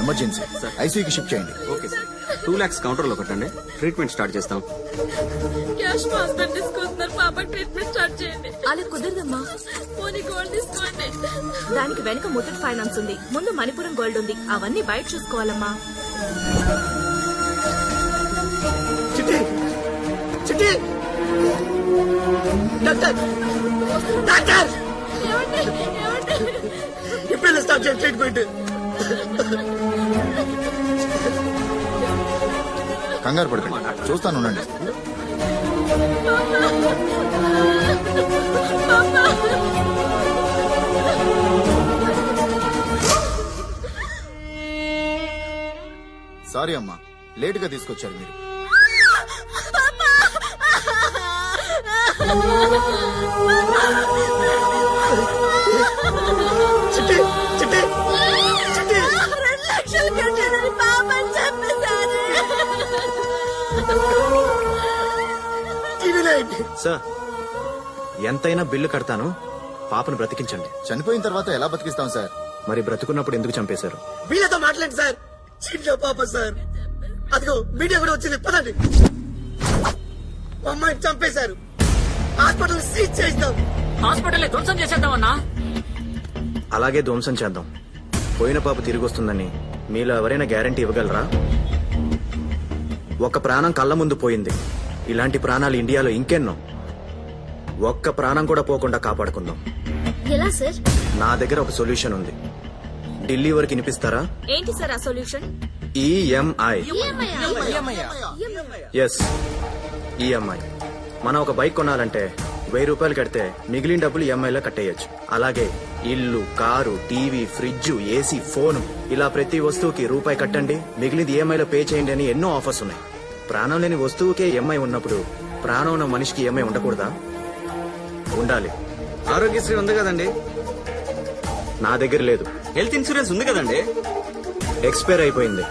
ఎమర్జెన్సీ ఐసీయూకి షిఫ్ట్ చేయండి. Okay sir. 2 lakhs కౌంటర్ లో కట్టండి, ట్రీట్మెంట్ స్టార్ట్ చేస్తాం. క్యాష్ మా హస్బెండ్ తీసుకొస్తున్నారు, పాపకి ట్రీట్మెంట్ స్టార్ట్ చేయండి. అలా కుదరదమ్మా. పోనీ గోల్డ్ తీసుకోండి. దానికి వెనక ముత్తూట్ ఫైనాన్స్ ఉంది, ముందు మణిపురం గోల్డ్ ఉంది. అవన్నీ బయట చూసుకోవాలమ్మా. చిట్టి చిట్టి, డాక్టర్ డాక్టర్, ఇప్పుడు స్టార్ట్ చేయండి ట్రీట్మెంట్. కంగారు పడకండి, చూస్తాను ఉండండి. సారీ అమ్మా, లేట్ గా తీసుకొచ్చారు మీరు. చిట్టి చిట్టి చిట్టి, 2 లక్షలు కట్టాలని పాపని చెప్పేశారు. సార్, ఎంతైనా బిల్లు కడతాను, పాపను బ్రతికించండి. చనిపోయిన తర్వాత ఎలా బతికిస్తాం సార్? మరి బ్రతుకున్నప్పుడు ఎందుకు చంపేశారు? వీళ్ళతో మాట్లాడండి సార్. చిన్న పాప సార్, అదిగో మీడియా కూడా వచ్చింది, పదండి. అమ్మాయిని చంపేశారు, హాస్పిటల్ సీజ్ చేస్తాం. హాస్పిటల్ ధ్వంసం చేసేద్దామన్నా. అలాగే ధ్వంసం చేద్దాం. పోయిన పాప తిరిగి వస్తుందని మీలో ఎవరైనా గ్యారంటీ ఇవ్వగలరా? ఒక ప్రాణం కళ్ళ ముందు పోయింది, ఇలాంటి ప్రాణాలు ఇండియాలో ఇంకెన్నో. ఒక్క ప్రాణం కూడా పోకుండా కాపాడుకుందాం. ఎలా సార్? నా దగ్గర ఒక సొల్యూషన్ ఉంది. ఢిల్లీ వరకు వినిపిస్తారా? ఏంటి సార్ ఆ సొల్యూషన్? ఈఎంఐ. Yes, EMI. మనం ఒక బైక్ కొనాలంటే 1000 రూపాయలు కడితే మిగిలిన డబ్బులు ఈఎంఐలో కట్టేయచ్చు. అలాగే ఇల్లు, car, TV, fridge, AC, phone ఇలా ప్రతి వస్తువుకి రూపాయి కట్టండి, మిగిలింది ఈఎంఐలో పే చేయండి అని ఎన్నో ఆఫర్స్ ఉన్నాయి. ప్రాణం లేని వస్తువుకే ఈఎంఐ ఉన్నప్పుడు ప్రాణం ఉన్న మనిషికి ఈఎంఐ ఉండకూడదా? ఉండాలి. ఆరోగ్యశ్రీ ఉంది కదండి? నా దగ్గర లేదు. హెల్త్ ఇన్సూరెన్స్ ఉంది కదండి? ఎక్స్పైర్ అయిపోయింది.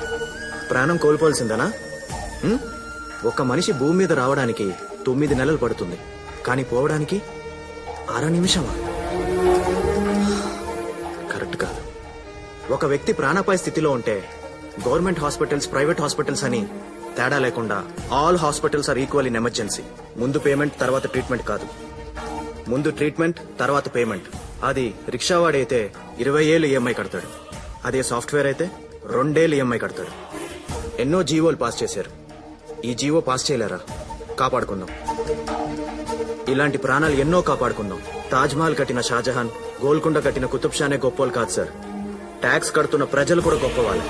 ప్రాణం కోల్పోవాల్సిందనా? ఒక మనిషి భూమి మీద రావడానికి 9 నెలలు పడుతుంది, కానీ పోవడానికి 6 నిమిషమా? కరెక్ట్ కాదు. ఒక వ్యక్తి ప్రాణాపాయ స్థితిలో ఉంటే గవర్నమెంట్ హాస్పిటల్స్, ప్రైవేట్ హాస్పిటల్స్ అని తేడా లేకుండా all hospitals are equal in emergency. ముందు పేమెంట్ తర్వాత ట్రీట్మెంట్ కాదు, ముందు ట్రీట్మెంట్ తర్వాత పేమెంట్. అది రిక్షావాడైతే 20 ఏళ్ళు ఈఎంఐ కడతాడు, అదే సాఫ్ట్వేర్ అయితే 2 ఏళ్ళు ఈఎంఐ కడతాడు. ఎన్నో జీవోలు పాస్ చేశారు, ఈ జీవో పాస్ చేయలేరా? కాపాడుకుందాం. ఇలాంటి ప్రాణాలు ఎన్నో కాపాడుకుందాం. తాజ్ మహల్ కట్టిన షాజహాన్, గోల్కొండ కట్టిన కుతుబ్ షానే గొప్పోలు కాదు సార్, ట్యాక్స్ కడుతున్న ప్రజలు కూడా గొప్పవాళ్ళు.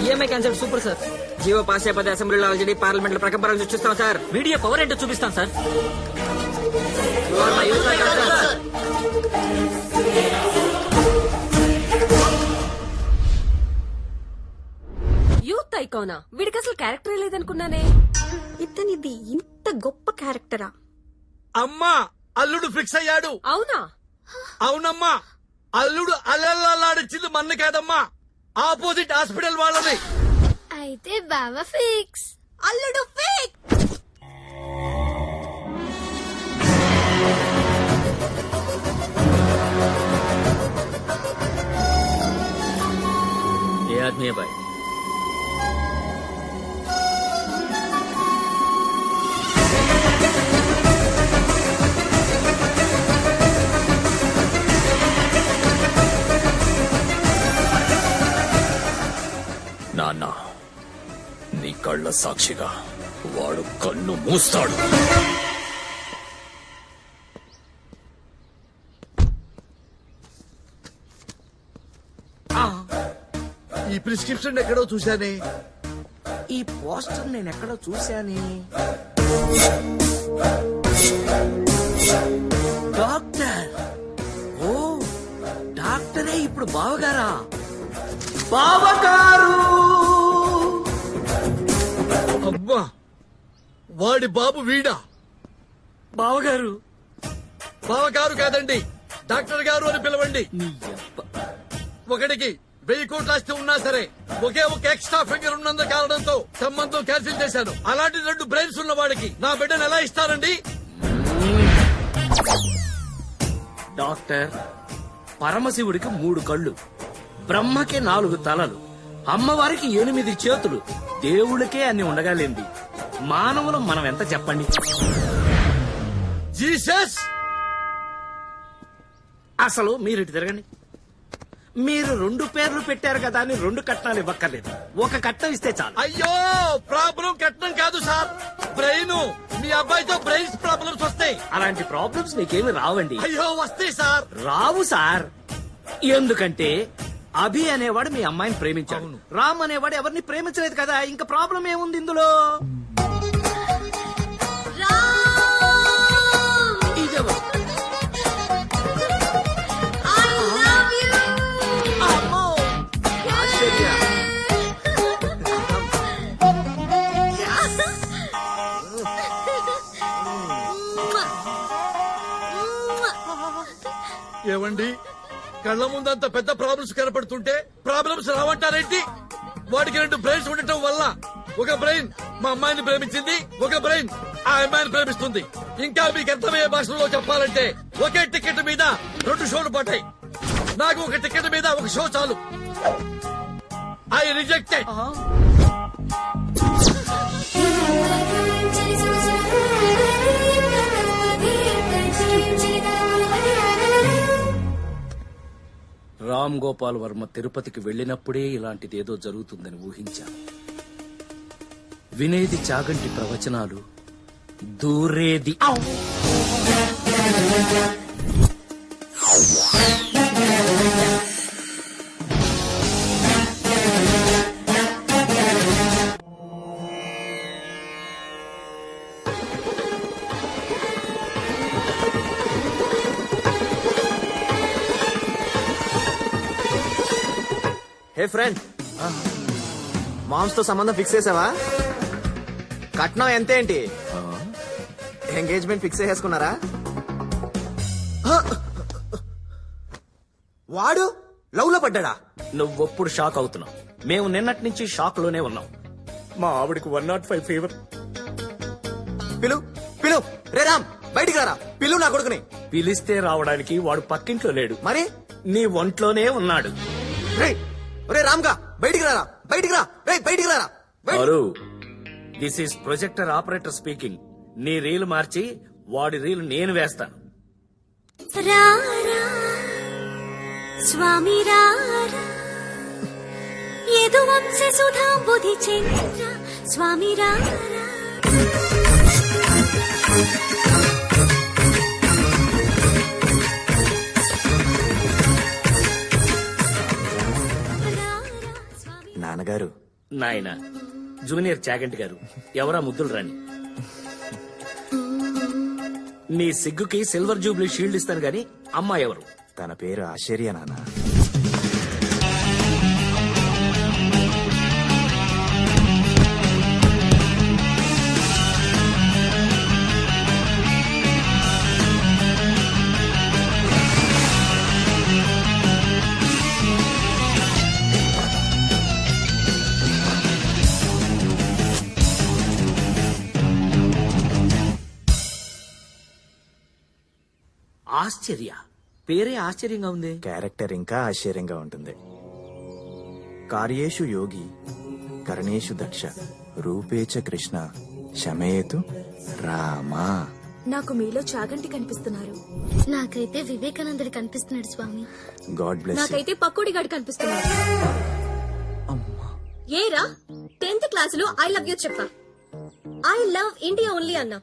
EMI concept super sir. GO pass అయిపోతే అసెంబ్లీలో ఆల్రెడీ పార్లమెంట్ లో ప్రకంపనలు చూస్తాం సార్. మీడియా పవర్ ఏంటో చూపిస్తాం సార్. యూత్ ఐకానా? వీడికి అసలు క్యారెక్టర్ లేదనుకున్నానే. ఇతనిది ఇంత గొప్ప క్యారెక్టరా? అమ్మా, అల్లుడు ఫిక్స్ అయ్యాడు. అవునా? అవునమ్మా, అల్లుడు అల్లల్లాడిచ్చింది మన్ను కాదమ్మా, ఆపోజిట్ హాస్పిటల్ వాళ్ళని. అయితే బావ ఫిక్స్. అల్లుడు ఫిక్స్. ఏ ఆద్మీ బాయ్? నాన్న, నీ కళ్ళ సాక్షిగా వాడు కన్ను మూస్తాడు. ఈ ప్రిస్క్రిప్షన్ ఎక్కడో చూశానే. ఈ పోస్టర్ నేను ఎక్కడో చూశానే. డాక్టర్. ఓ, డాక్టరే ఇప్పుడు బావగారా? బావగారు. అబ్బా, వాడి బాబు వీడా? బావగారు. బావగారు కాదండి, డాక్టర్ గారు అని పిలవండి. ఒకటికి 1000 కోట్ల ఆస్తి ఉన్నా సరే ఒకే ఒక ఎక్స్ట్రా ఫిగర్ ఉన్నందు కారణంతో సంబంధం క్యాన్సిల్ చేశాను. అలాంటి 2 బ్రెయిన్స్ ఉన్న వాడికి నా బిడ్డను ఎలా ఇస్తారండి? డాక్టర్, పరమశివుడికి 3 కళ్ళు, బ్రహ్మకి 4 తలలు, అమ్మవారికి 8 చేతులు, దేవుడికే అన్ని ఉండగాలేంది. మానవులు మనం ఎంత చెప్పండి? జీసస్! అసలు మీరు ఇటు తిరగండి. మీరు 2 పేర్లు పెట్టారు కదా అని 2 కట్నాలు ఇవ్వక్కర్లేదు, ఒక కట్నం ఇస్తే చాలు. అయ్యో, ప్రాబ్లం కట్నం కాదు సార్, బ్రెయిన్. మీ అబ్బాయితో బ్రెయిన్స్ ప్రాబ్లమ్స్ వస్తాయి. అలాంటి ప్రాబ్లమ్స్ మీకేమి రావండి. అయ్యో, వస్తాయి సార్. రావు సార్. ఎందుకంటే అభి అనేవాడు మీ అమ్మాయిని ప్రేమించాడు, రామ్ అనేవాడు ఎవరిని ప్రేమించలేదు కదా, ఇంకా ప్రాబ్లం ఏముంది ఇందులో? ఇదెవరు? ఏవండి, కళ్ళ ముందంత పెద్ద ప్రాబ్లమ్స్ కనపడుతుంటే ప్రాబ్లమ్స్ రావంటారేంటి? వాడికి 2 బ్రెయిన్స్ ఉండటం వల్ల ఒక బ్రెయిన్ మా అమ్మాయిని ప్రేమించింది, ఒక బ్రెయిన్ ఆ అమ్మాయిని ప్రేమిస్తుంది. ఇంకా మీకు అర్థమయ్యే భాషలో చెప్పాలంటే ఒకే టికెట్ మీద 2 షోలు పడ్డాయి. నాకు ఒక టికెట్ మీద 1 షో చాలు. I rejected. రామ్ గోపాల్ వర్మ తిరుపతికి వెళ్లినప్పుడే ఇలాంటిదేదో జరుగుతుందని ఊహించాను. వినేది చాగంటి ప్రవచనాలు, దూరేది. హే ఫ్రెండ్, మామ్స్ తో సంబంధం ఫిక్స్ చేసావా? కట్నం ఎంతేంటి? ఎంగేజ్మెంట్ ఫిక్స్ చేసుకున్నారా? వాడు లవ్ లో పడ్డా? నువ్వెప్పుడు షాక్ అవుతున్నావు? మేము నిన్నటి నుంచి షాక్ లోనే ఉన్నాం. మా ఆవిడకి 105 ఫీవర్. పిలు పిలు, రే రామ్ బయటికి రారా, పిలు నా కొడుకుని. పిలిస్తే రావడానికి వాడు పక్కింట్లో లేడు, మరి నీ ఒంట్లోనే ఉన్నాడు. రే రామ్గా బయటికి రారా, బయటికి రా, రే బయటికి రారా. అరు, this is projector operator speaking. నీ రీల్ మార్చి వాడి రీల్ నేను వేస్తాను. స్వామి ఏదో వంశ సుధా బుధి చంద్ర స్వామి నాన్నగారు. నాయన జూనియర్ చాగంటి గారు, ఎవరా ముద్దులు రాని. నీ సిగ్గుకి సిల్వర్ జూబ్లీ షీల్డ్ ఇస్తాను గాని అమ్మాయి ఎవరు? తన పేరు ఆశ్చర్య నాన్న. ఆశ్చర్య పేరే ఆశ్చర్యంగా ఉంది. క్యారెక్టర్ ఇంకా ఆశ్చర్యంగా ఉంటుంది. కార్యేషు యోగి, కరణేషు దక్ష, రూపేచ కృష్ణ, శమయేతు రామా. నాకు మీలో చాగంటి కనిపిస్తున్నారు. నాకైతే వివేకానందుడు కనిపిస్తున్నాడు స్వామి. God bless. నాకైతే పకోడి గాడు కనిపిస్తున్నాడు. ఏరా 10th క్లాసులో ఐ లవ్ యూ చెప్పా. ఐ లవ్ ఇండియా ఓన్లీ అన్నా.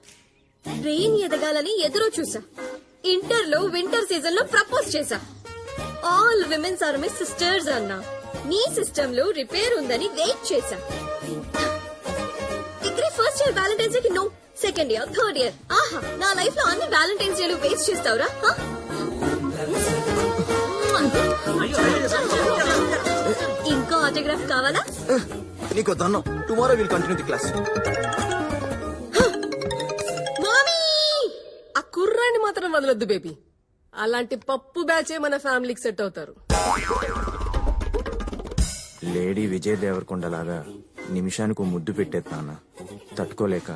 బ్రెయిన్ ఎదగాలని ఎదురు చూసా. ఇంటర్ లో వింటర్ సీజన్ లో ప్రపోజ్ చేశా. All womens are my sisters అన్నా. నీ సిస్టమ్ లో రిపేర్ ఉందని వెయిట్ చేశా. Degree first year valentine's day కి no, second year, third year. ఆహా, నా లైఫ్ లో అన్ని వ్యాలంటైన్స్ డేలు వేస్ట్ చేస్తావురా? ఇంకో ఆటోగ్రాఫ్ కావాలా? నీకు దన్నం. Tomorrow will continue the class. కుర్రాన్ని మాత్రం వదలొద్దు బేబీ. అలాంటి పప్పు బ్యాచే మన ఫ్యామిలీకి సెట్ అవుతారు. లేడీ విజయ్ దేవరకొండలాగా నిమిషానికి ముద్దు పెట్టేది నాన్న. తట్టుకోలేక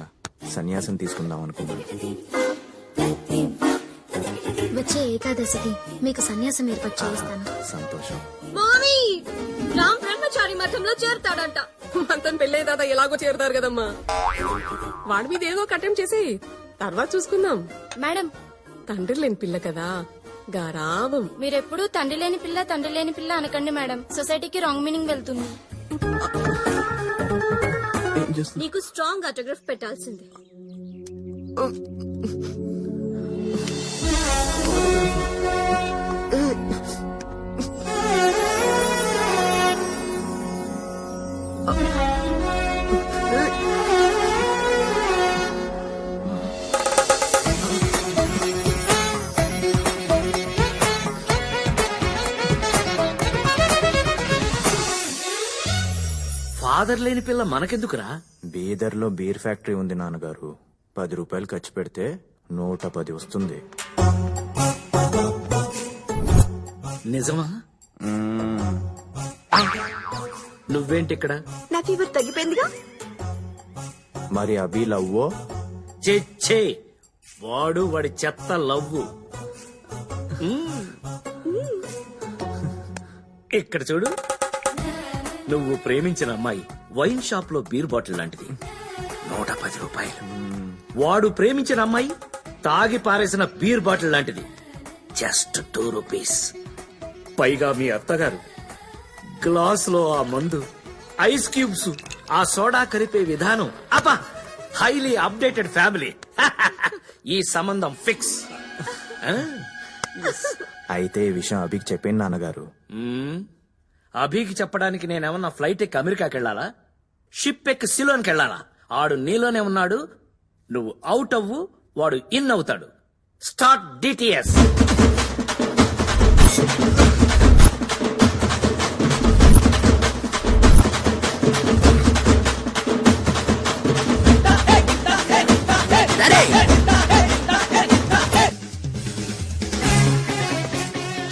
సన్యాసం తీసుకుందాం అనుకున్నాను. వచ్చే ఏకాదశికి మీకు సన్యాసం ఏర్పాటు చేయిస్తాను. సంతోషం. మామీ, రామ్ బ్రహ్మచారి మఠంలో చేరతాడంట. మనతో పెళ్ళే దాదా ఎలాగో చేరతారు కదమ్మా. వాడి మీద ఏదో కట్టం చేసి తర్వాత చూసుకుందాం. మేడం, తండ్రి లేని పిల్ల కదా, గారాబం. మీరెప్పుడు తండ్రి లేని పిల్ల అనకండి మేడం. సొసైటీకి రాంగ్ మీనింగ్ వెళ్తుంది. నీకు స్ట్రాంగ్ ఆటోగ్రాఫ్ పెట్టాల్సిందే. ఫాదర్ లేని పిల్ల మనకెందుకురా? బీదర్లో బీర్ ఫ్యాక్టరీ ఉంది నాన్నగారు. 10 రూపాయలు ఖర్చు పెడితే 110 వస్తుంది. నిజమా? నువ్వేంటి ఇక్కడ? నా ఫీవర్ తగ్గిపోయిందిగా. మరి అభి లవ్వో? చెచ్చే, వాడి చెత్త లవ్వు. ఇక్కడ చూడు, నువ్వు ప్రేమించిన అమ్మాయి వైన్ షాప్ లో బీర్ బాటిల్ లాంటిది, 110 రూపాయలు. వాడు ప్రేమించిన అమ్మాయి తాగి పారేసిన బీర్ బాటిల్ లాంటిది, జస్ట్ 2 రూపీస్. పైగా మీ అత్తగారు గ్లాస్ లో ఆ మందు, ఐస్ క్యూబ్స్, ఆ సోడా కలిపే విధానం, అబ్బా, హైలీ అప్డేటెడ్ ఫ్యామిలీ. ఈ సంబంధం ఫిక్స్. అయితే ఈ విషయం అభికి చెప్పాను నాన్నగారు. అభికి చెప్పడానికి నేనేమన్నా ఫ్లైట్ ఎక్కి అమెరికాకి వెళ్ళాలా, షిప్ ఎక్కి సిలోన్కి వెళ్ళాలా? ఆడు నీలోనే ఉన్నాడు, నువ్వు అవుట్ అవ్వు, వాడు ఇన్ అవుతాడు. Start DTS.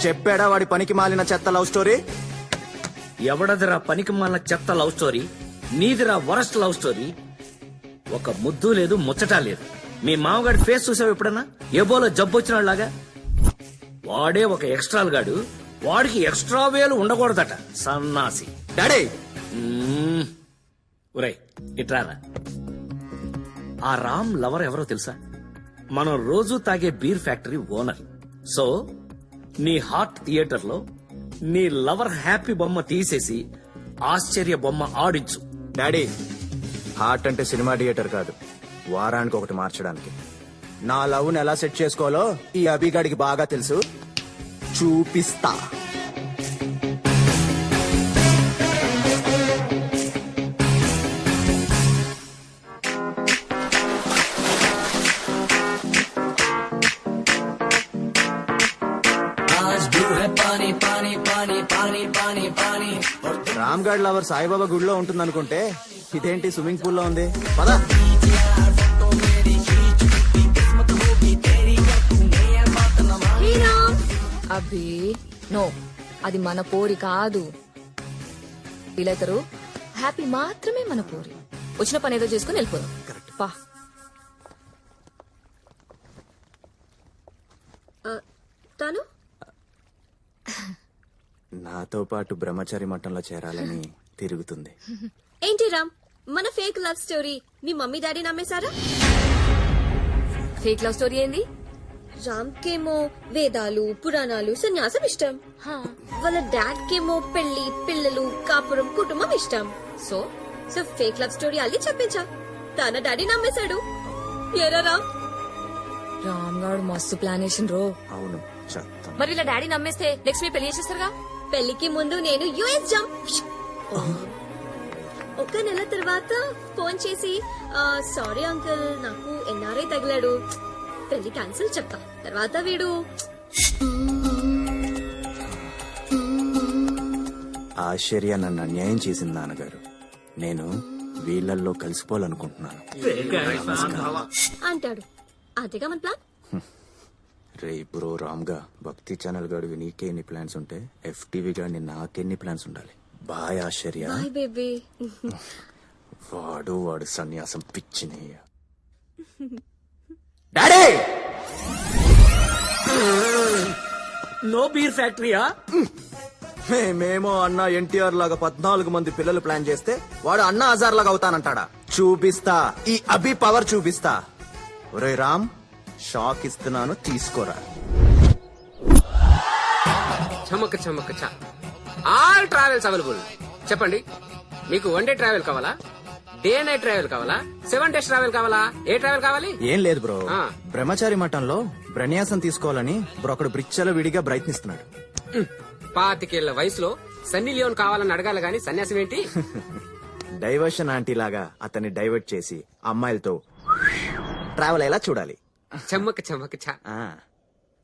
చెప్పాడా వాడి పనికి మాలిన చెత్త లవ్ స్టోరీ? ఎవడదిరా పనికి మాలిన చెత్త లవ్ స్టోరీ? నీదిరా వరస్ట్ లవ్ స్టోరీ. ఒక ముద్దు లేదు, ముచ్చట లేదు. మీ మామగాడి ఫేస్ చూసావు ఎప్పుడన్నా? ఏబోలో జబ్బు వచ్చినాడులాగా. వాడే ఒక ఎక్స్ట్రాల్ గాడు, వాడికి ఎక్స్ట్రా వేలు ఉండకూడదట, సన్నాసి. డాడీ ఒరే ఇట్రారా. ఆ రామ్ లవర్ ఎవరో తెలుసా? మనం రోజు తాగే బీర్ ఫ్యాక్టరీ ఓనర్. సో నీ హార్ట్ థియేటర్ లో నీ లవర్ హ్యాపీ బొమ్మ తీసేసి ఆశ్చర్య బొమ్మ ఆడించు. డాడీ, హార్ట్ అంటే సినిమా థియేటర్ కాదు, వారానికి ఒకటి మార్చడానికి. నా లవ్ ని ఎలా సెట్ చేసుకోవాలో ఈ అభిగాడికి బాగా తెలుసు, చూపిస్తా. రామ్గఢ్ లవర్ సాయిబాబా గుడిలో ఉంటుంది అనుకుంటే ఇదేంటి స్విమ్మింగ్ పూల్ లో ఉంది? పదా. అబ్బి నో, అది మన పోరి కాదు. వీలైతారు హ్యాపీ మాత్రమే మన పోరి. వచ్చిన పని ఏదో చేసుకుని వెళ్ళిపోదాం. పా. తను నాతో పాటు బ్రహ్మచారి మఠంలో చేరాలని తిరుగుతుంది. ఏంటి రామ్, మన ఫేక్ లవ్ స్టోరీ మీ మమ్మీ డాడీ నమ్మేశారా? ఫేక్ లవ్ స్టోరీ ఏంది? రామ్ కేమో వేదాలు, పురాణాలు, సన్యాసం ఇష్టం. వాళ్ళ డాడ్ కేమో పెళ్లి, పిల్లలు, కాపురం, కుటుంబం ఇష్టం. So so fake love story అల్లి చెప్పించా. తన డాడీ నమ్మేశాడు. ఏరా రామ్? రామ్ గారు మస్తు ప్లాన్ వేసిన రో. అవును. మరి ఇలా డాడీ నమ్మేస్తే నెక్స్ట్ మీ పెళ్లి చేసేస్తారుగా? పెళ్లికి ముందు నేను యుఎస్ జంప్. ఒక నెల తర్వాత ఫోన్ చేసి సారీ అంకుల్, నాకు ఎన్ఆర్ఐ తగిలాడు, పెళ్లి క్యాన్సిల్ చెప్తా. తర్వాత వీడు ఆశ్చర్య నన్ను అన్యాయం చేసింది నాన్నగారు. నేను వీళ్ళల్లో కలిసిపోవాలనుకుంటున్నాను అంటాడు. అంతేగా మన ప్లాన్. రే బ్రో రామ్గా, భక్తి ఛానల్ గాడివి నీకే ఎన్ని ప్లాన్స్ ఉంటే FTV గాడిని నాకెన్ని ప్లాన్స్ ఉండాలి? బాయ్ ఆశ్చర్య. Boy baby. వాడు సన్యాసం పిచ్చినయ్య. డాడీ, నో బీర్ ఫ్యాక్టరీయా? మేమేమో అన్న ఎన్టీఆర్ లాగా 14 మంది పిల్లలు ప్లాన్ చేస్తే వాడు అన్న హజార్ లాగా అవుతానంటాడా? చూపిస్తా, ఈ అభి పవర్ చూపిస్తా. ఒరే రామ్, షాక్ ఇస్తున్నాను, తీసుకోరా. చమక్ చమక్ చా. All travels available. చెప్పండి, మీకు 1 డే ట్రావెల్ కావాలా, డే నైట్ ట్రావెల్ కావాలా, 7 days ట్రావెల్ కావాలా? ఏ ట్రావెల్ కావాలి? ఏం లేదు బ్రో, బ్రహ్మచారి మఠంలో బ్రన్యాసం తీసుకోవాలని ఒకడు బ్రిచ్చలో విడిగా ప్రయత్నిస్తున్నాడు. 25 ఏళ్ల వయసులో సన్నీ లియోన్ కావాలని అడగాల గాని సన్యాసం ఏంటి? డైవర్షన్ ఆంటీ లాగా అతన్ని డైవర్ట్ చేసి అమ్మాయిలతో ట్రావెల్ అయ్యేలా చూడాలి. చమ్మక్ చమ్మక్ చా.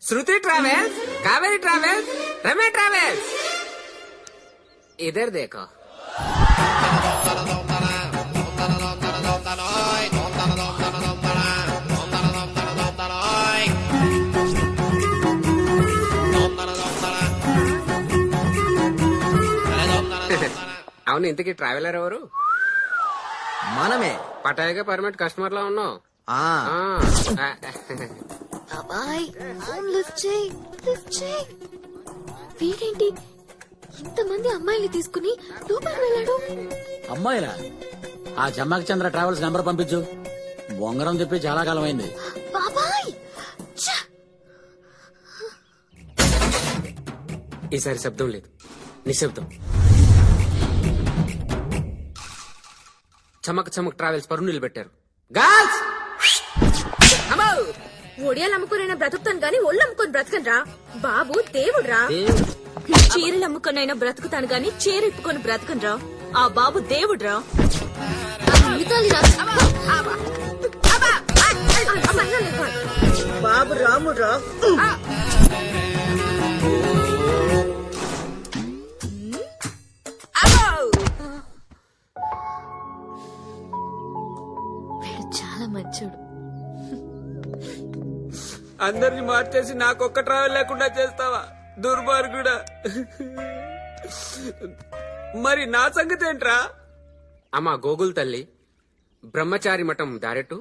శృతి ట్రావెల్స్, కావేరి ట్రావెల్స్, రమే ట్రావెల్స్, ఇధర్ దేఖో. అవును, ఇంతకీ ట్రావెలర్ ఎవరు? మనమే. పటాయిగా పర్మనెంట్ కస్టమర్ లా ఉన్నావు. బాబాయ్, ఫోన్ లిఫ్ట్ చేయి, లిఫ్ట్ చేయి. వీడేంటి ఇంతమంది అమ్మాయిని తీసుకుని లోపలికి వెళ్ళాడు? అమ్మాయిలా? ఆ జమ్మక్ చంద్ర ట్రావెల్స్ నెంబర్ పంపించు. బొంగరం చెప్పి చాలా కాలం అయింది. బాబాయ్, ఈసారి శబ్దం లేదు, నిశ్శబ్దం. చమక్ చమక్ ట్రావెల్స్ పరువు నిలబెట్టారు. గర్ల్స్ ఒడియాలు అమ్ముకునైనా బ్రతుకుతాను గాని ఒళ్ళు అమ్ముకొని బ్రతకను రా. బాబు దేవుడ్రా. చీరలు అమ్ముకొనైనా బ్రతుకుతాను గాని చీర ఇప్పుకొని బ్రతకను రా. ఆ బాబు దేవుడ్రా. బాబు రాముడ్రా. చాలా మంచోడు. అందరిని మార్చేసి నాకొక్క ట్రావెల్ లేకుండా చేస్తావా దుర్మార్గుడా? మరి నా సంగతి ఏంట్రా? అమ్మా గోగుల్ తల్లి, బ్రహ్మచారి మఠం దారెట్టు.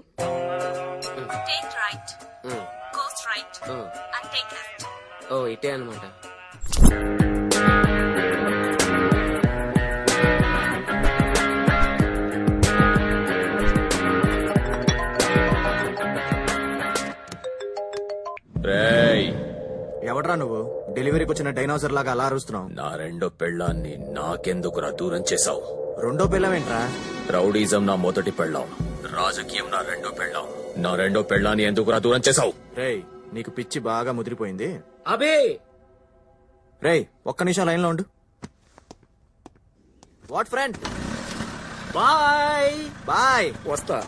ఓ ఇటే అనమాట. ఎవడ్రా నువ్వు? డెలివరీకి వచ్చిన డైనోసర్ లాగా అలా అరుస్తున్నావు. నా రెండో పెళ్ళాన్ని నాకెందుకురా దూరం చేశావు? రెండో పెళ్ళం ఏంట్రా? రౌడీజం నా మొదటి పెళ్ళాం, రాజకీయం నా రెండో పెళ్ళాం. నా రెండో పెళ్ళాన్ని ఎందుకురా దూరం చేశావు? రేయ్, నీకు పిచ్చి బాగా ముదిరిపోయింది. అబే రేయ్, ఒక్క నిమిషం లైన్ లో ఉండు. What friend? Bye bye. వస్తా.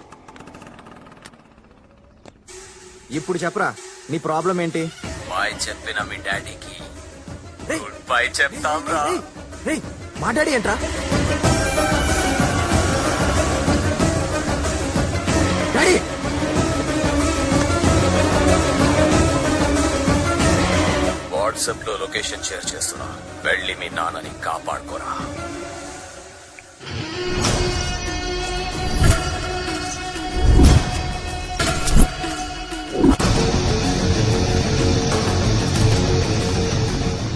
ఇప్పుడు చెప్పరా, నీ ప్రాబ్లం ఏంటి? బాయ్ చెప్పిన మీ డాడీకి గుడ్ బై చెప్తాం రా. రేయ్, మా డాడీ ఏంట్రా? డాడీ, వాట్సాప్ లో లొకేషన్ షేర్ చేస్తున్నా, వెళ్ళి మీ నాన్నని కాపాడుకోరా.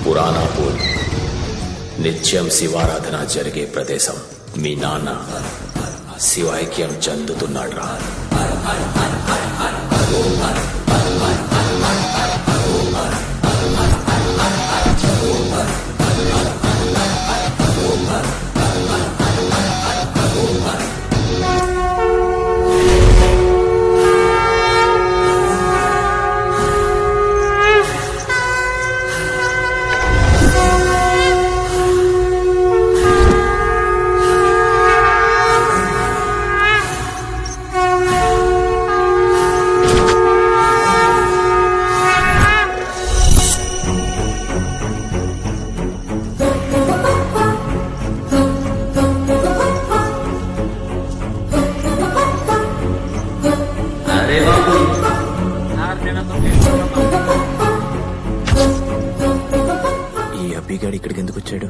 పురాణాపూర్ నిత్యం శివారాధన జరిగే ప్రదేశం. మీ నాన్న శివైక్యం చెందుతున్నాడు రా. ఈ అబ్బిగాడు ఇక్కడికి ఎందుకు వచ్చాడు?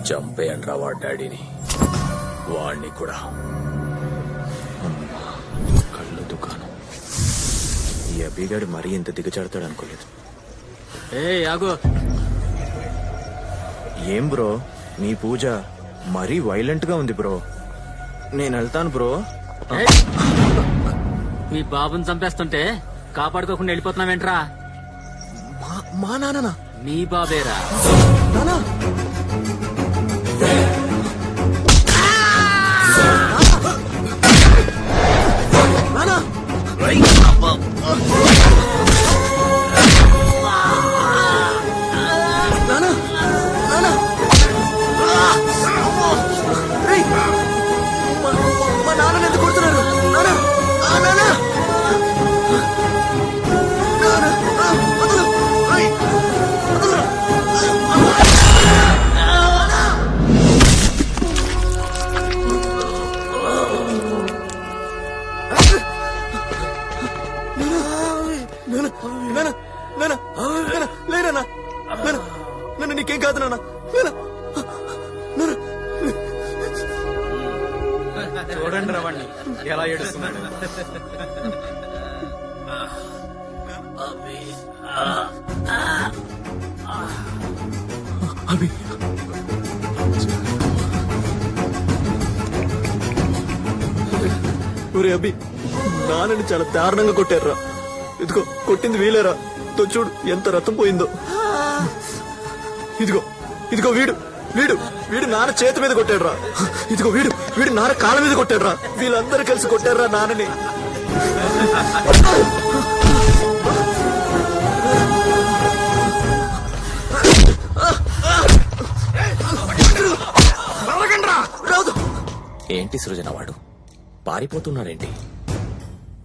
చంపేయండి రా వాడి డాడీని, వాడిని కూడా. కళ్ళు దుకాణం. ఈ అబ్బిగాడు మరీ ఇంత దిగజారుతాడు అనుకోలేదు. ఏం బ్రో, నీ పూజ మరీ వైలెంట్ గా ఉంది బ్రో. నేను వెళ్తాను బ్రో. మీ బాబుని చంపేస్తుంటే కాపాడుకోకుండా వెళ్ళిపోతున్నావేంట్రా? మా నాన్న? నీ బాబేరా. నానా, మా నాన్న ఎందుకు కొడుతున్నారు? నన్ను నీకేం కాదు నాన్న. చూడండి రవాణ్ణి ఎలా ఏడుస్తున్నాడు. అభి, ఒరే అభి, నాన్నని చాలా దారుణంగా కొట్టారా. ఇదిగో కొట్టింది వీలేరా. చూడు ఎంత రక్తం పోయిందో. ఇదిగో ఇదిగో వీడు వీడు వీడు నాన్న చేతి మీద కొట్టాడు రా. ఇదిగో వీడు వీడు నాన్న కాళ్ళ మీద కొట్టాడు రా. వీళ్ళందరూ కలిసి కొట్టారు రా నాన్నని. ఏంటి సృజన వాడు పారిపోతున్నాడేంటి?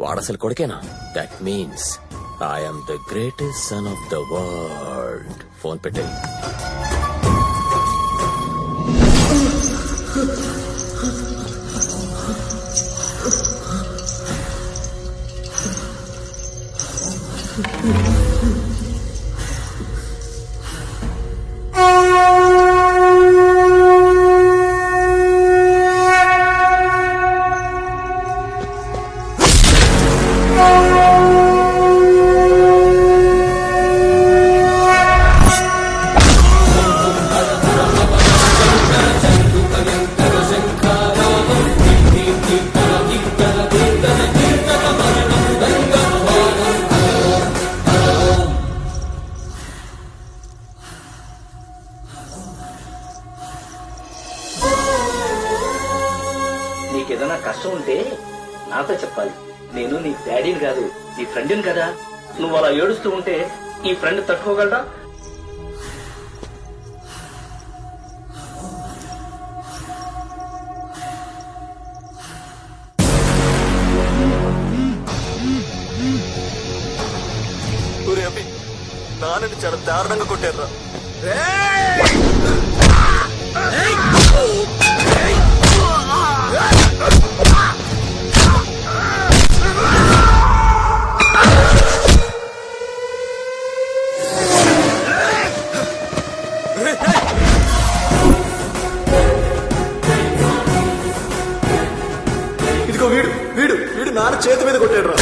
వాడసలు కొడుకేనా? That means I'm the greatest son of the world. Phone పెట్టే. నీకేదైనా కష్టం ఉంటే నాతో చెప్పాలి. నేను నీ డాడీని కాదు, నీ ఫ్రెండ్ని కదా. నువ్వు అలా ఏడుస్తూ ఉంటే ఈ ఫ్రెండ్ తట్టుకోగలరా? నాన్నని చాలా దారుణంగా కొట్టారు. ఇదిగో వీడు వీడు వీడు నాన్న చేతి మీద కొట్టాడు రా.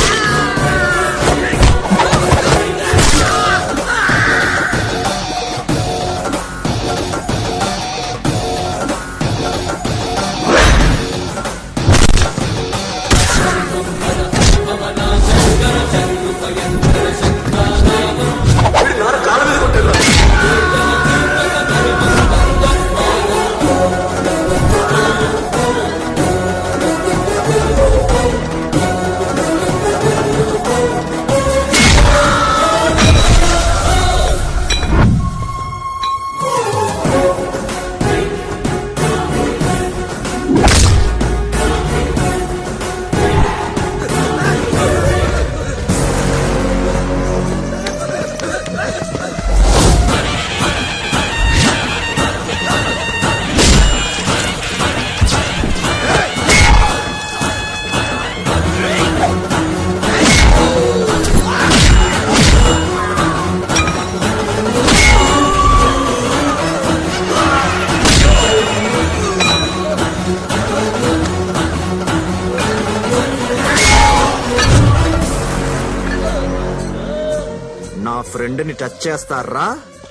నా ఫ్రెండ్ ని టచ్ చేస్తారా?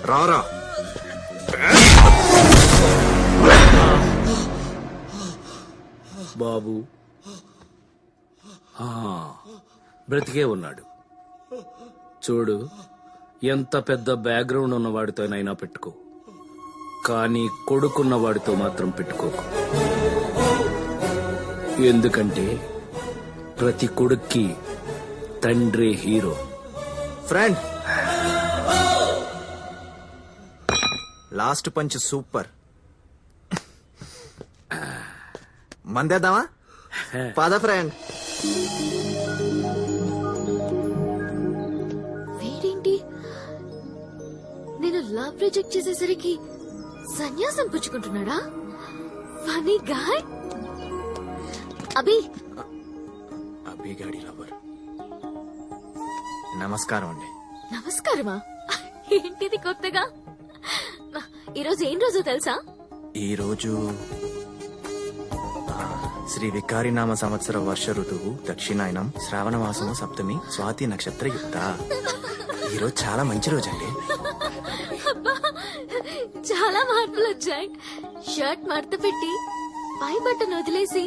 రారా. బాబు బ్రతికే ఉన్నాడు. చూడు, ఎంత పెద్ద బ్యాక్గ్రౌండ్ ఉన్న వాడితోనైనా పెట్టుకో, కానీ కొడుకున్న వాడితో మాత్రం పెట్టుకోకు. ఎందుకంటే ప్రతి కొడుక్కి తండ్రి hero. Friend, last punch super. మందేద్దామా? పద ఫ్రెండ్. వీడేంటి నేను లవ్ రిజెక్ట్ చేసేసరికి సన్యాసం పుచ్చుకుంటున్నాడా? Funny guy. అభి అభిగాడి లవర్. నమస్కారం అండి. నమస్కారమా? ఏంటిది కొత్తగా? ఈరోజు ఏం రోజు తెలుసా? ఈ రోజు శ్రీ వికారినామ సంవత్సర వర్ష ఋతువు దక్షిణాయనం శ్రావణ మాసము సప్తమి స్వాతి నక్షత్ర యుక్త. ఈరోజు చాలా మంచి రోజు అండి. చాలా మార్పులు వచ్చాయి. షర్ట్ మడత పెట్టి పై బట్టను వదిలేసి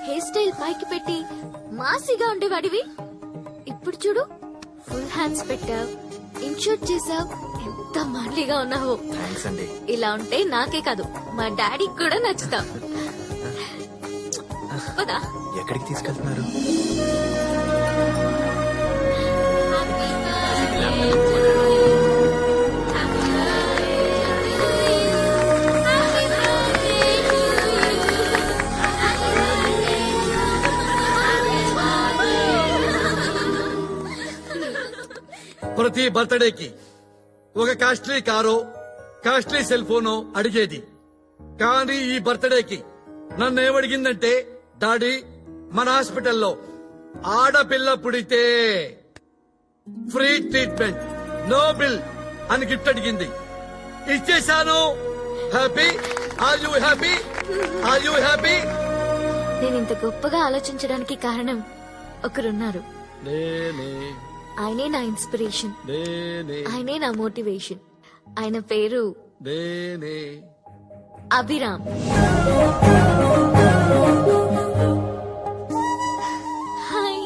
హెయిర్ స్టైల్ పైకి పెట్టి మాసిగా ఉండేవాడివి. ఇప్పుడు చూడు, ఫుల్ హ్యాండ్స్ పెట్టావు, ఇన్షర్ట్ చేసావు, ఎంత మాండ్లీగా ఉన్నావు. థ్యాంక్స్ అండి. ఇలా ఉంటే నాకే కాదు మా డాడీకి కూడా నచ్చుతావు. పదా. ఎక్కడికి తీసుకెళ్తున్నారు? ప్రతి బర్త్డేకి ఒక కాస్ట్లీ కారో కాస్ట్లీ సెల్ ఫోనో అడిగేది. కానీ ఈ బర్త్డేకి నన్ను ఏమడిగిందంటే, డాడీ మన హాస్పిటల్లో ఆడపిల్ల పుడితే ఫ్రీ ట్రీట్మెంట్, నో బిల్ అని గిఫ్ట్ అడిగింది. ఇచ్చేశాను. Happy? Are you happy? Are you happy? నేను ఇంత గొప్పగా ఆలోచించడానికి కారణం ఒకరున్నారు. ఆయనే నా ఇన్స్పిరేషన్, ఆయనే నా మోటివేషన్. ఆయన పేరు అభిరామ్. హాయ్.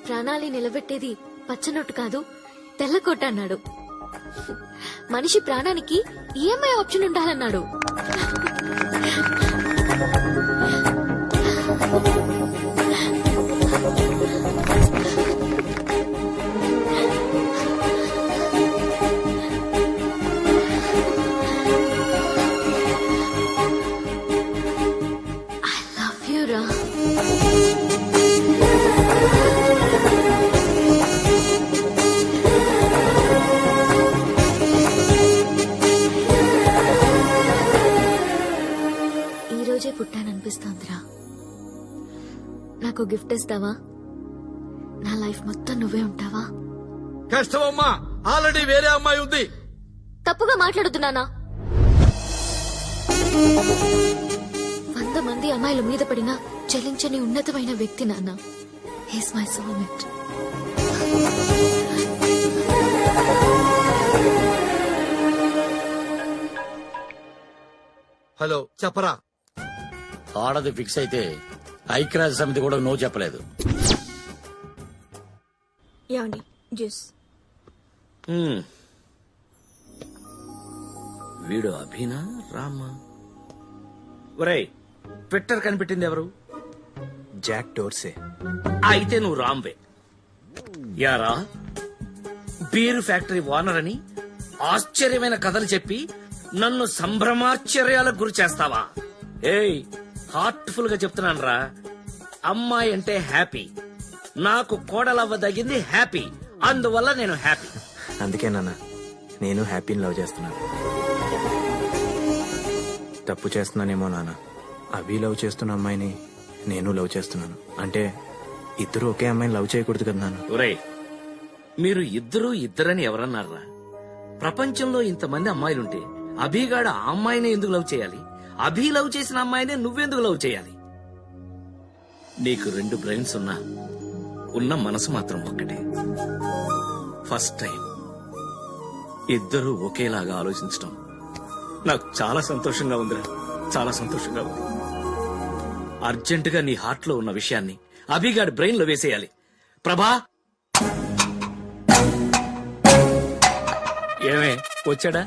ప్రాణాలు నిలబెట్టేది పచ్చనొట్టు కాదు, తెల్లకోట అన్నాడు. మనిషి ప్రాణానికి ఈఎంఐ ఆప్షన్ ఉండాలన్నాడు. I love you, Ra. ఈ రోజే పుట్టాననిపిస్తోందిరా. నాకు గిఫ్ట్ ఇస్తావా? నా లైఫ్ మొత్తం నువ్వే ఉంటావా? కష్టమమ్మా, ఆల్రెడీ వేరే అమ్మాయి ఉంది. తప్పుగా మాట్లాడుతున్నానా? 100 మంది అమ్మాయిల మీద పడినా చలించని ఉన్నతమైన వ్యక్తి నాన్న. He's my soulmate. హలో, చెప్పరా. ఆడది ఫిక్స్ అయితే ఐక్యరాజ్య సమితి కూడా నో చెప్పలేదు. యాండి జ్యూస్. వీడు అభినా రామా? ఒరేయ్, ట్విట్టర్ కనిపెట్టింది ఎవరు? Jack Dorsey. అయితే నువ్వు రాంవే. యారా, బీరు ఫ్యాక్టరీ ఓనర్ అని ఆశ్చర్యమైన కథలు చెప్పి నన్ను సంభ్రమాశ్చర్యాలకు గురి చేస్తావా? ఏయ్, హార్ట్ఫుల్ గా చెప్తున్నాను రా. అమ్మాయి అంటే హ్యాపీ, నాకు కోడలవ్వదగింది హ్యాపీ, అందువల్ల నేను హ్యాపీ. అందుకే నాన్న నేను హ్యాపీని లవ్ చేస్తున్నాను. తప్పు చేస్తున్నానేమో నాన్న. అభి లవ్ చేస్తున్న అమ్మాయిని నేను లవ్ చేస్తున్నాను. అంటే ఇద్దరు ఒకే అమ్మాయిని లవ్ చేయకూడదు కదా నాన్న. ఒరేయ్, మీరు ఇద్దరని ఎవరన్నారా? ప్రపంచంలో ఇంతమంది అమ్మాయిలుంటే అభిగాడు ఆ అమ్మాయిని ఎందుకు లవ్ చేయాలి? అభి లవ్ చేసిన అమ్మాయినే నువ్వెందుకు లవ్ చేయాలి? నీకు 2 బ్రెయిన్స్ ఉన్నా ఉన్న మనసు మాత్రం ఒక్కటే. ఫస్ట్ టైం ఇద్దరూ ఒకేలాగా ఆలోచించడం నాకు చాలా సంతోషంగా ఉందిరా, చాలా సంతోషంగా ఉంది. అర్జెంటుగా నీ హార్ట్ లో ఉన్న విషయాన్ని అభిగాడి బ్రెయిన్ లో వేసేయాలి. ప్రభా, ఏమే వచ్చాడా?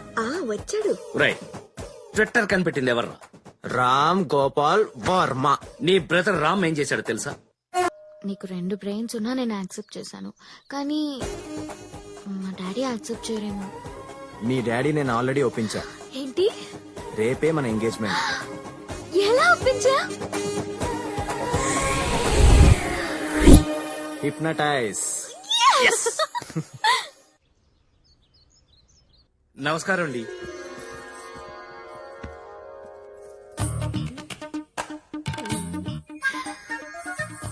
వచ్చాడు. రైట్. ట్విట్టర్ కనిపెట్టింది ఎవర్రా? రామ్ గోపాల్ వర్మ. నీ బ్రదర్ రామ్ ఏం చేశాడు తెలుసా? నీకు 2 బ్రెయిన్స్ ఉన్నా నేను యాక్సెప్ట్ చేశాను, కానీ మా డాడీ యాక్సెప్ట్ చేయరేమో. మీ డాడీ నేను ఆల్రెడీ ఒప్పించా. ఏంటి? రేపే మన ఎంగేజ్మెంట్. ఎలా ఒప్పించా? హిప్నటైజ్. నమస్కారం అండి.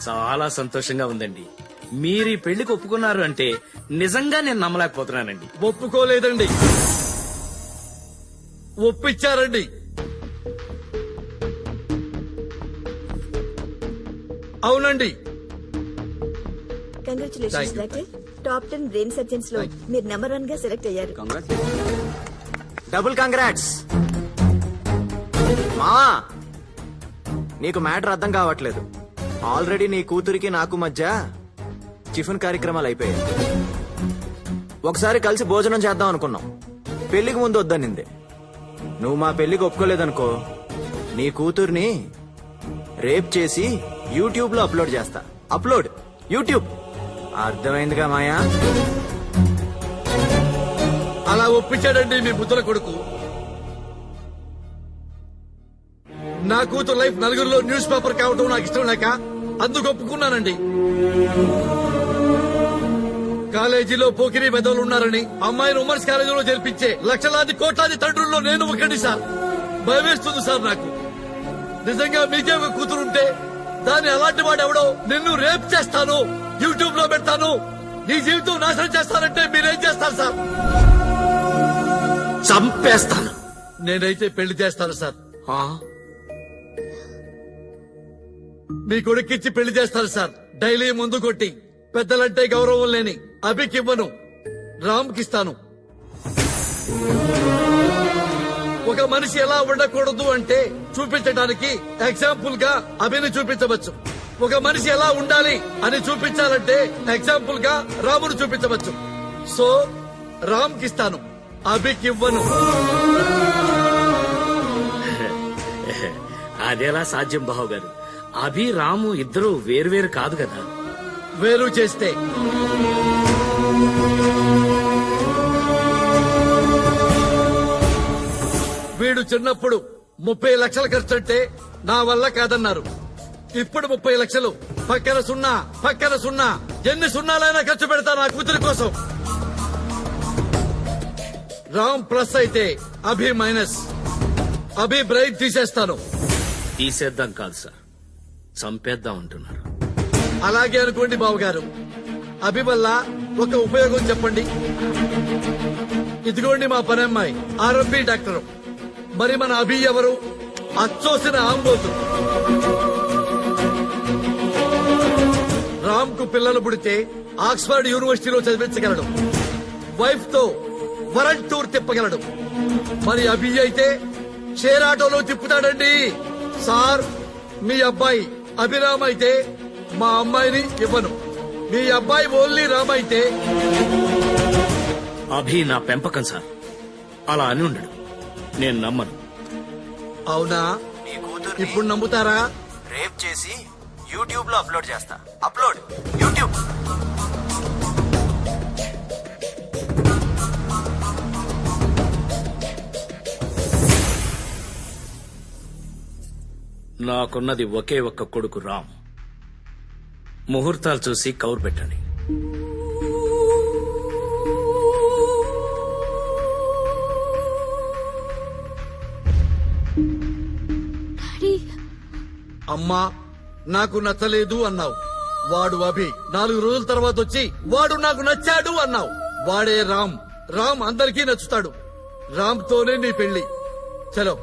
చాలా సంతోషంగా ఉందండి. మీరు ఈ పెళ్లికి ఒప్పుకున్నారు అంటే నిజంగా నేను నమ్మలేకపోతున్నానండి. ఒప్పుకోలేదండి, ఒప్పించారండి. అవునండి. Congratulations doctor. Top 10 brain surgeons లో మీరు నెంబర్ 1 గా సెలెక్ట్ అయ్యారు. Double congrats. మా నీకు మ్యాటర్ అర్థం కావట్లేదు. ఆల్రెడీ నీ కూతురికి నాకు మధ్య టిఫిన్ కార్యక్రమాలు అయిపోయాయి. ఒకసారి కలిసి భోజనం చేద్దాం అనుకున్నాం. పెళ్లికి ముందు వద్దనింది. నువ్వు మా పెళ్లికి ఒప్పుకోలేదనుకో, నీ కూతుర్ని రేప్ చేసి యూట్యూబ్ లో అప్లోడ్ చేస్తా. Upload YouTube. అర్థమైందిగా మాయా? అలా ఒప్పించాడండి మీ బుద్ధుల కొడుకు. నా కూతురు లైఫ్ నలుగురిలో న్యూస్ పేపర్ కావటం నాకు ఇష్టం లేక అందుకు ఒప్పుకున్నానండి. కాలేజీలో పోకిరీ పెద్దలు ఉన్నారని అమ్మాయిని ఉమెన్స్ కాలేజీలో చేర్పించే లక్షలాది కోట్లాది తండ్రుల్లో నేను ఒకటి సార్. భయమేస్తుంది సార్ నాకు. నిజంగా మీకే ఒక కూతురుంటే దాన్ని అలాంటి వాడు ఎవడో నిన్ను రేప్ చేస్తాను, యూట్యూబ్ లో పెడతాను, నీ జీవితం నాశనం చేస్తానంటే మీరేం చేస్తారు సార్? చంపేస్తాను. నేనైతే పెళ్లి చేస్తాను సార్. మీ కొడుకిచ్చి పెళ్లి చేస్తాను సార్. డైలీ ముందు కొట్టి పెద్దలంటే గౌరవం లేని అభికివ్వను, రామ్కిస్తాను. ఒక మనిషి ఎలా ఉండకూడదు అంటే చూపించడానికి ఎగ్జాంపుల్ గా అభిని చూపించవచ్చు. ఒక మనిషి ఎలా ఉండాలి అని చూపించాలంటే ఎగ్జాంపుల్ గా రామును చూపించవచ్చు. సో రామ్కిస్తాను, అభికివ్వను. అదేలా సాధ్యం బావు గారు? అభి రాము ఇద్దరు వేరువేరు కాదు కదా. వేరు చేస్తే వీడు చిన్నప్పుడు 30 లక్షలు ఖర్చంటే నా వల్ల కాదన్నారు. ఇప్పుడు 30 లక్షలు పక్కన సున్నా, పక్కన సున్నా, ఎన్ని సున్నాలైనా ఖర్చు పెడతా నా కూతురి కోసం. రామ్ ప్లస్ అయితే అభి మైనస్. అభి బ్రైట్ తీసేస్తాను. తీసేద్దాం కాదు సార్, చంపేద్దాం అంటున్నారు. అలాగే అనుకోండి బావగారు. అభి వల్ల ఒక ఉపయోగం చెప్పండి. ఇదిగోండి మా పని అమ్మాయి ఆర్ఎంపీ డాక్టర్. మరి మన అభి ఎవరు? అచ్చోసిన ఆంబోతు. రామ్ కు పిల్లలు పుడితే ఆక్స్ఫర్డ్ యూనివర్సిటీలో చదివించగలడు. వైఫ్ తో వరల్డ్ టూర్ తిప్పగలడు. మరి అభి అయితే షేర్ ఆటోలో తిప్పుతాడండి. సార్, మీ అబ్బాయి అభిరామ్ అయితే మా అమ్మాయిని ఇవ్వను. మీ అబ్బాయి ఓన్లీ రామ్ అయితే అభి నా పెంపకం సార్. అలా అని ఉండడు. నేను నమ్మను. అవునా? ఇప్పుడు నమ్ముతారా? రేప్ చేసి యూట్యూబ్ లో అప్లోడ్ చేస్తా. Upload YouTube. నాకున్నది ఒకే ఒక్క కొడుకు రామ్. ముహూర్తాలు చూసి కౌరు పెట్టండి. అమ్మా, నాకు నచ్చలేదు అన్నావు. వాడు అభి 4 రోజుల తర్వాత వచ్చి వాడు నాకు నచ్చాడు అన్నావు. వాడే రామ్. రామ్ అందరికీ నచ్చుతాడు. రామ్ తోనే నీ పెళ్లి. చలో.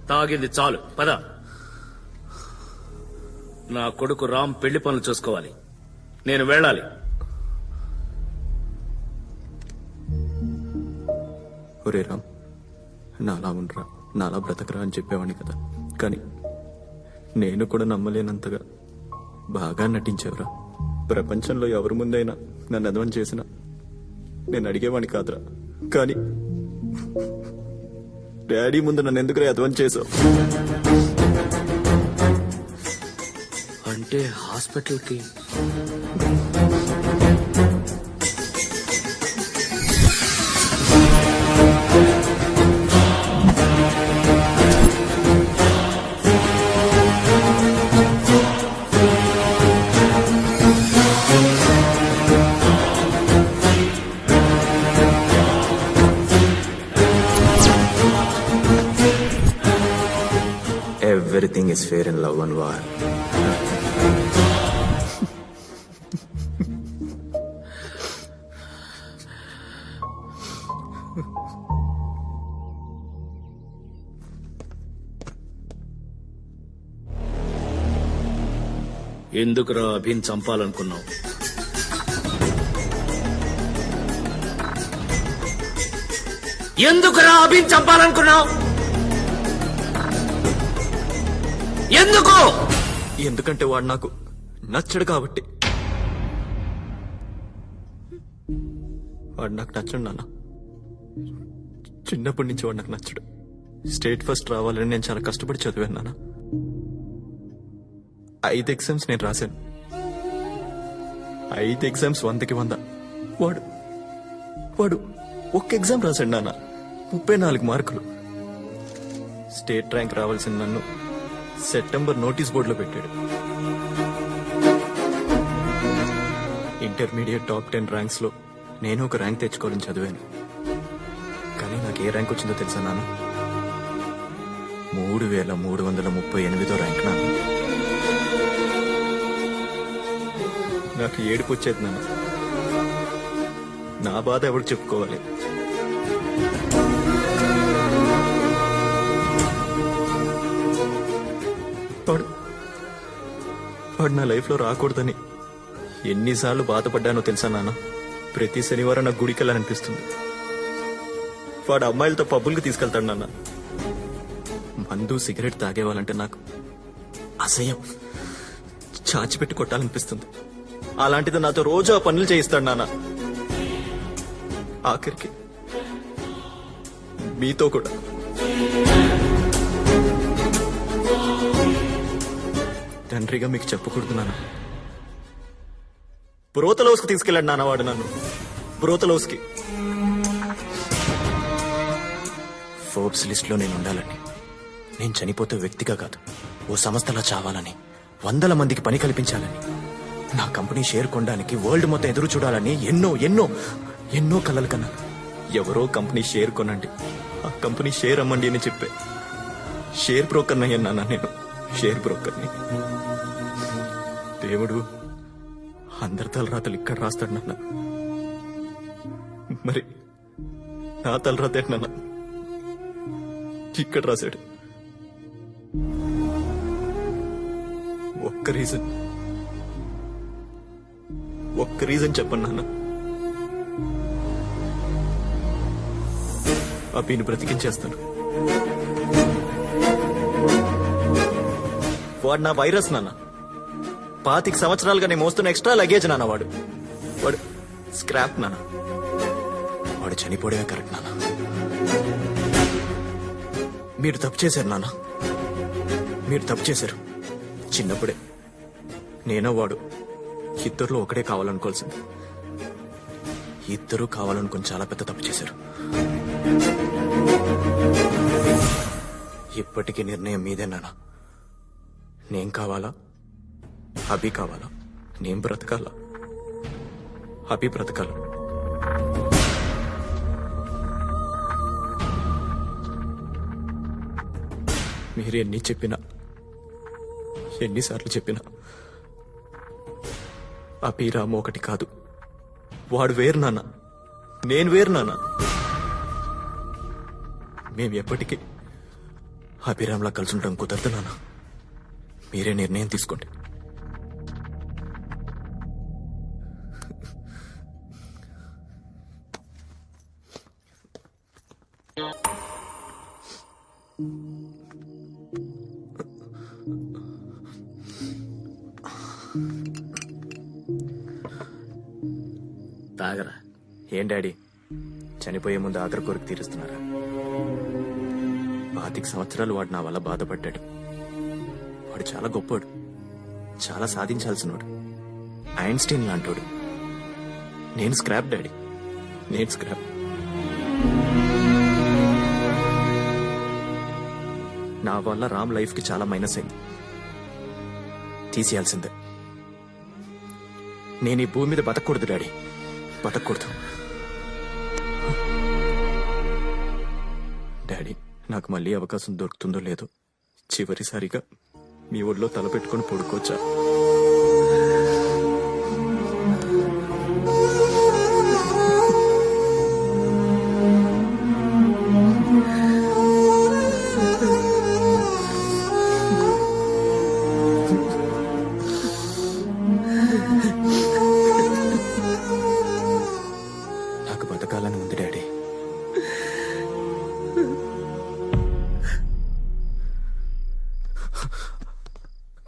తాగింది చాలు, పద. నా కొడుకు రామ్ పెళ్లి పనులు చూసుకోవాలి. నేను వెళ్ళాలి. ఒరే రామ్, నాలా ఉండరా, నాలా బ్రతకరా అని చెప్పేవాడిని కదా. కానీ నేను కూడా నమ్మలేనంతగా బాగా నటించావురా. ప్రపంచంలో ఎవరి ముందైనా నన్ను అదవం చేసినా నేను అడిగేవాడిని కాదురా. కానీ డాడీ ముందు నన్ను ఎందుకు అదవం చేసావు? అంటే హాస్పిటల్కి Everything is fair in love and war. ఎందుకురా అభిన్ చంపాలనుకున్నావు? ఎందుకురా అభిన్ చంపాలనుకున్నావు? ఎందుకు? ఎందుకంటే వాడు నాకు నచ్చడు కాబట్టి. వాడు నాకు నచ్చడు నాన్న. చిన్నప్పటి నుంచి వాడు నాకు నచ్చడు. స్టేట్ ఫస్ట్ రావాలని నేను చాలా కష్టపడి చదివాను నాన్న. 5 ఎగ్జామ్స్ నేను రాశాను. 5 ఎగ్జామ్స్ 100కి 100. వాడు ఒక్క ఎగ్జామ్ రాశాడు నాన్న, 34 మార్కులు. స్టేట్ ర్యాంక్ రావాల్సిన నన్ను సెప్టెంబర్ నోటీస్ బోర్డులో పెట్టాడు. ఇంటర్మీడియట్ టాప్ 10 ర్యాంక్స్ లో నేను ఒక ర్యాంక్ తెచ్చుకోవాలని చదివాను. కానీ నాకు ఏ ర్యాంక్ వచ్చిందో తెలుసా నాన్న? 3338 ర్యాంక్ నాన్న. నాకు ఏడుపు వచ్చేది నాన్న. నా బాధ ఎవరికి చెప్పుకోవాలి? వాడు నా లైఫ్ లో రాకూడదని ఎన్నిసార్లు బాధపడ్డానో తెలుసా నాన్న? ప్రతి శనివారం నాకు గుడికి వెళ్ళాలనిపిస్తుంది. వాడు అమ్మాయిలతో పబ్బులకి తీసుకెళ్తాడు నాన్న. మందు సిగరెట్ తాగేవాళ్ళంటే నాకు అసహ్యం, చాచిపెట్టి కొట్టాలనిపిస్తుంది. అలాంటిది నాతో రోజు ఆ పనులు చేయిస్తాడు నాన్న. ఆఖరికి మీతో కూడా. తండ్రిగా మీకు చెప్పకూడదు నాన్న. బ్రోతలోస్కి తీసుకెళ్ళాడు నాన్న వాడు నన్ను. బ్రోతలోస్కి. ఫోర్బ్స్ లిస్ట్ లో నేను ఉండాలని, నేను చనిపోతే వ్యక్తిగా కాదు ఓ సంస్థలా చావాలని, 100 మందికి పని కల్పించాలని, నా కంపెనీ షేర్ కొనడానికి వరల్డ్ మొత్తం ఎదురు చూడాలని ఎన్నో ఎన్నో ఎన్నో కలలు కన్నాను. ఎవరో కంపెనీ షేర్ కొనండి, ఆ కంపెనీ షేర్ అమ్మండి అని చెప్పే షేర్ బ్రోకర్ అయ్యాను నాన్న. నేను షేర్ బ్రోకర్ని. దేవుడు అందరి తలరాతలు ఇక్కడ రాస్తాడు నాన్న. మరి నా తలరాత ఏంటి నాన్న? ఇక్కడ రాశాడు. ఒక్క రీజన్ చెప్పండి నాన్న. అభిని బ్రతికించేస్తాను. వాడు నా వైరస్ నాన్న. 25 సంవత్సరాలుగా నేను మోస్తున్న ఎక్స్ట్రా లగేజ్ నాన్న. వాడు స్క్రాప్ నాన్న. వాడు చనిపోవడమే కరెక్ట్ నాన్న. మీరు తప్పు చేశారు నాన్న. మీరు తప్పు చేశారు. చిన్నప్పుడే నేనో వాడు ఇద్దరులో ఒకడే కావాలనుకోవాల్సింది. ఇద్దరూ కావాలనుకుని చాలా పెద్ద తప్పు చేశారు. ఇప్పటికీ నిర్ణయం మీదే నాన్న. నేను కావాలా, అభి కావాలా? నేను బ్రతకాలా, అభి బ్రతకాలా? మీరు ఎన్ని చెప్పినా, ఎన్నిసార్లు చెప్పినా అభి రాము ఒకటి కాదు. వాడు వేరు నాన్న, నేను వేరు నాన్న. మేము ఎప్పటికీ అభిరామ్లా కలిసి ఉంటాం కుదరదు నాన్న. మీరే నిర్ణయం తీసుకోండి. తాగరా. ఏం డాడీ, చనిపోయే ముందు ఆఖరి కోరిక తీరుస్తున్నారా? 25 సంవత్సరాలు వాడు నా వల్ల బాధపడ్డాడు. వాడు చాలా గొప్పోడు, చాలా సాధించాల్సినోడు, ఐన్స్టీన్ లాంటోడు. నేను స్క్రాప్ డాడీ, నేను స్క్రాప్. నా వల్ల రామ్ లైఫ్ కి చాలా మైనస్ అయింది. తీసేయాల్సిందే. నేను ఈ భూమి మీద బతకూడదు డాడీ, బతకూడదు. డాడీ, నాకు మళ్ళీ అవకాశం దొరుకుతుందో లేదో చివరిసారిగా మీ ఒళ్ళో తలపెట్టుకుని పడుకోవచ్చా?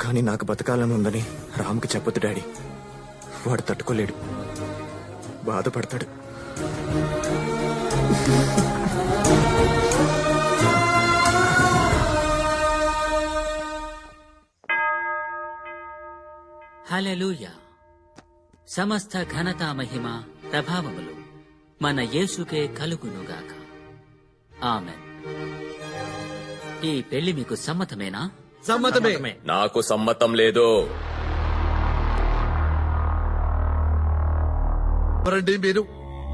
కానీ నాకు బతకాలని ఉందని రామ్కి చెప్పొద్దు డాడీ. వాడు తట్టుకోలేడు, బాధపడతాడు. హల్లెలూయా. సమస్త ఘనత మహిమ ప్రభావములు మన యేసుకే కలుగునుగాక. ఆమెన్. ఈ పెళ్లి మీకు సమ్మతమేనా? సమ్మతమే. నాకు సమ్మతం లేదు. మీరు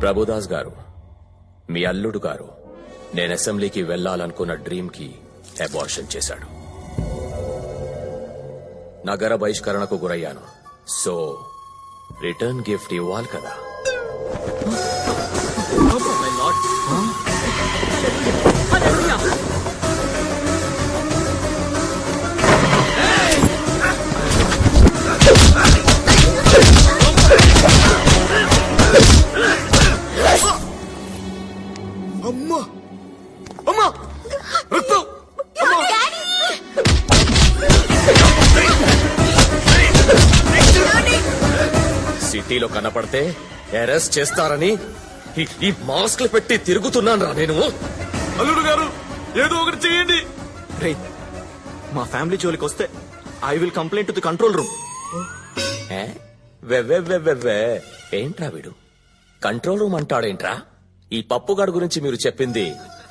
ప్రభుదాస్ గారు, మీ అల్లుడు గారు నేను అసెంబ్లీకి వెళ్లాలనుకున్న డ్రీమ్ కి అబార్షన్ చేశాడు. నగర బహిష్కరణకు గురయ్యాను. సో రిటర్న్ గిఫ్ట్ ఇవ్వాలి కదా. అమ్మా అమ్మా రక్తం! సిటీలో కనపడితే అరెస్ట్ చేస్తారని ఈ మాస్క్లు పెట్టి తిరుగుతున్నాను రా నేను. అల్లుడు గారు ఏదో ఒకటి చేయండి. మా ఫ్యామిలీ జోలికి వస్తే I will complaint to the control room. ఏంట్రా వీడు కంట్రోల్ రూమ్ అంటాడేంట్రా? ఈ పప్పుగాడు గురించి మీరు చెప్పింది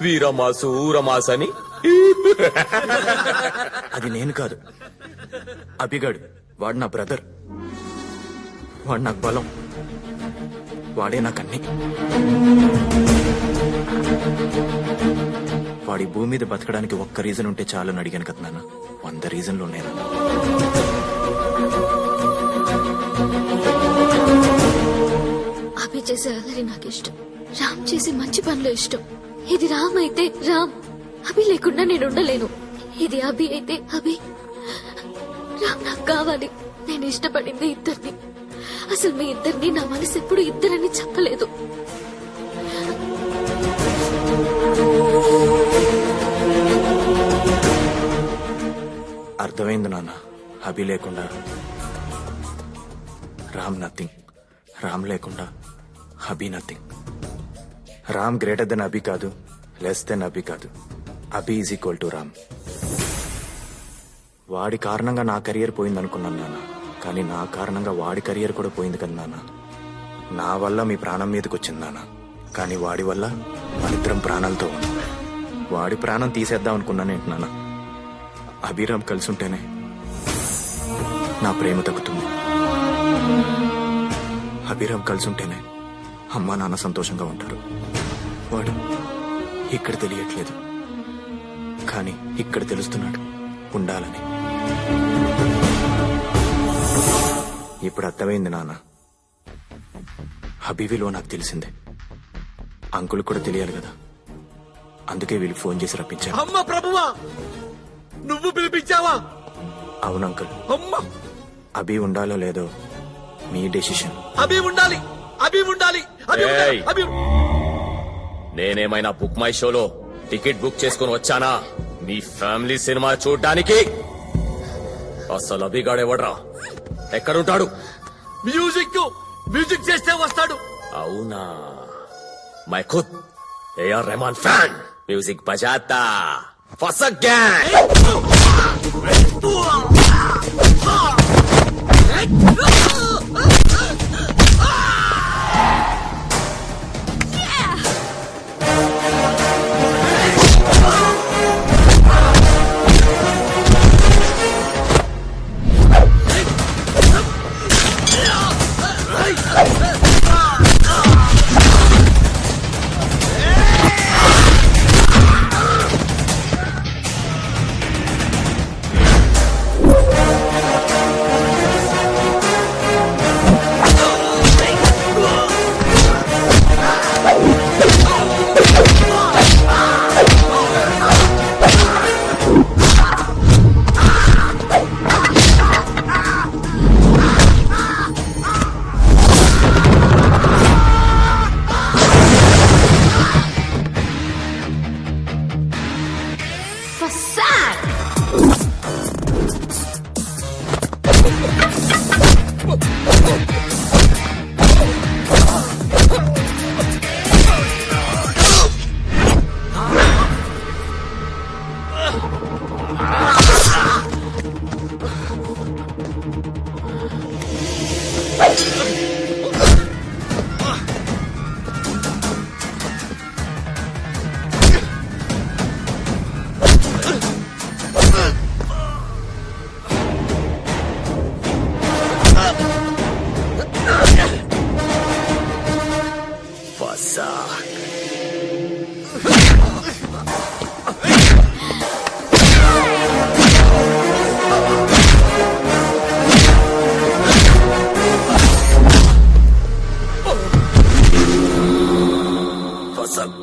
వీరమాసు ఊరమాసు అని. అది నేను కాదు, అభిగాడు. వాడు నా బ్రదర్, వాడు నాకు బలం, వాడే నాకన్నీ. వాడి భూమి మీద బతకడానికి ఒక్క రీజన్ ఉంటే చాలని అడిగాను కదా నాన్న. 100 రీజన్లు ఉన్నాయి నాన్న. అభి చేసే అల్లరి నాకు ఇష్టం, రామ్ చేసే మంచి పనులు ఇష్టం. ఇది రామ్ అయితే రామ్, అభి లేకుండా నేను ఉండలేను. ఇది అభి అయితే అభి, రామ్ నాకు కావాలి. నేను ఇష్టపడింది ఇద్దరిని. అసలు మీ ఇద్దరిని నా మనసు ఎప్పుడు ఇద్దరని చెప్పలేదు. అర్థమైంది నాన్న. అభి లేకుండా రామ్ నథింగ్, రామ్ లేకుండా అభి నథింగ్. రామ్ గ్రేటర్ దెన్ అభి కాదు, లెస్ దెన్ అభి కాదు. అభి ఈజ్ ఈక్వల్ టు రామ్. వాడి కారణంగా నా కెరియర్ పోయిందనుకున్నాను నాన్న, కానీ నా కారణంగా వాడి కెరియర్ కూడా పోయింది కదా నాన్న. నా వల్ల మీ ప్రాణం మీదకి వచ్చింది నాన్న, కానీ వాడి వల్ల మనిద్దరం ప్రాణాలతో ఉన్నాం. వాడి ప్రాణం తీసేద్దాం అనుకున్నానేంటి నాన్న. అభిరామ్ కలిసి ఉంటేనే నా ప్రేమ తగ్గుతుంది. అభిరామ్ కలిసి ఉంటేనే అమ్మా నాన్న సంతోషంగా ఉంటారు. వాడు ఇక్కడ తెలియట్లేదు, కానీ ఇక్కడ తెలుస్తున్నాడు ఉండాలని. ఇప్పుడు అర్థమైంది నాన్న. అభి విలువ నాకు తెలిసిందే, అంకుల్ కూడా తెలియాలి కదా. అందుకే వీళ్ళు ఫోన్ చేసి రప్పించారు. అమ్మ ప్రభువా, నువ్వు పిలిపించావా? అవును అంకుల్. అమ్మా, అభి ఉండాలో లేదో మీ డెసిషన్. అభి ఉండాలి, అభి ఉండాలి, అభి ఉండాలి, అభి. నేనేమైనా బుక్ మై షోలో టికెట్ బుక్ చేసుకుని వచ్చానా మీ ఫ్యామిలీ సినిమా చూడ్డానికి? అసలు అభిగాడెవడ్రా? ఎక్కడుంటాడు? మ్యూజిక్ చేస్తే వస్తాడు. అవునా? మై ఖుద్ ఏఆర్ రెహమాన్ ఫ్యాన్. మ్యూజిక్ బజాతా ఫసక్ గ్యాంగ్. మసక్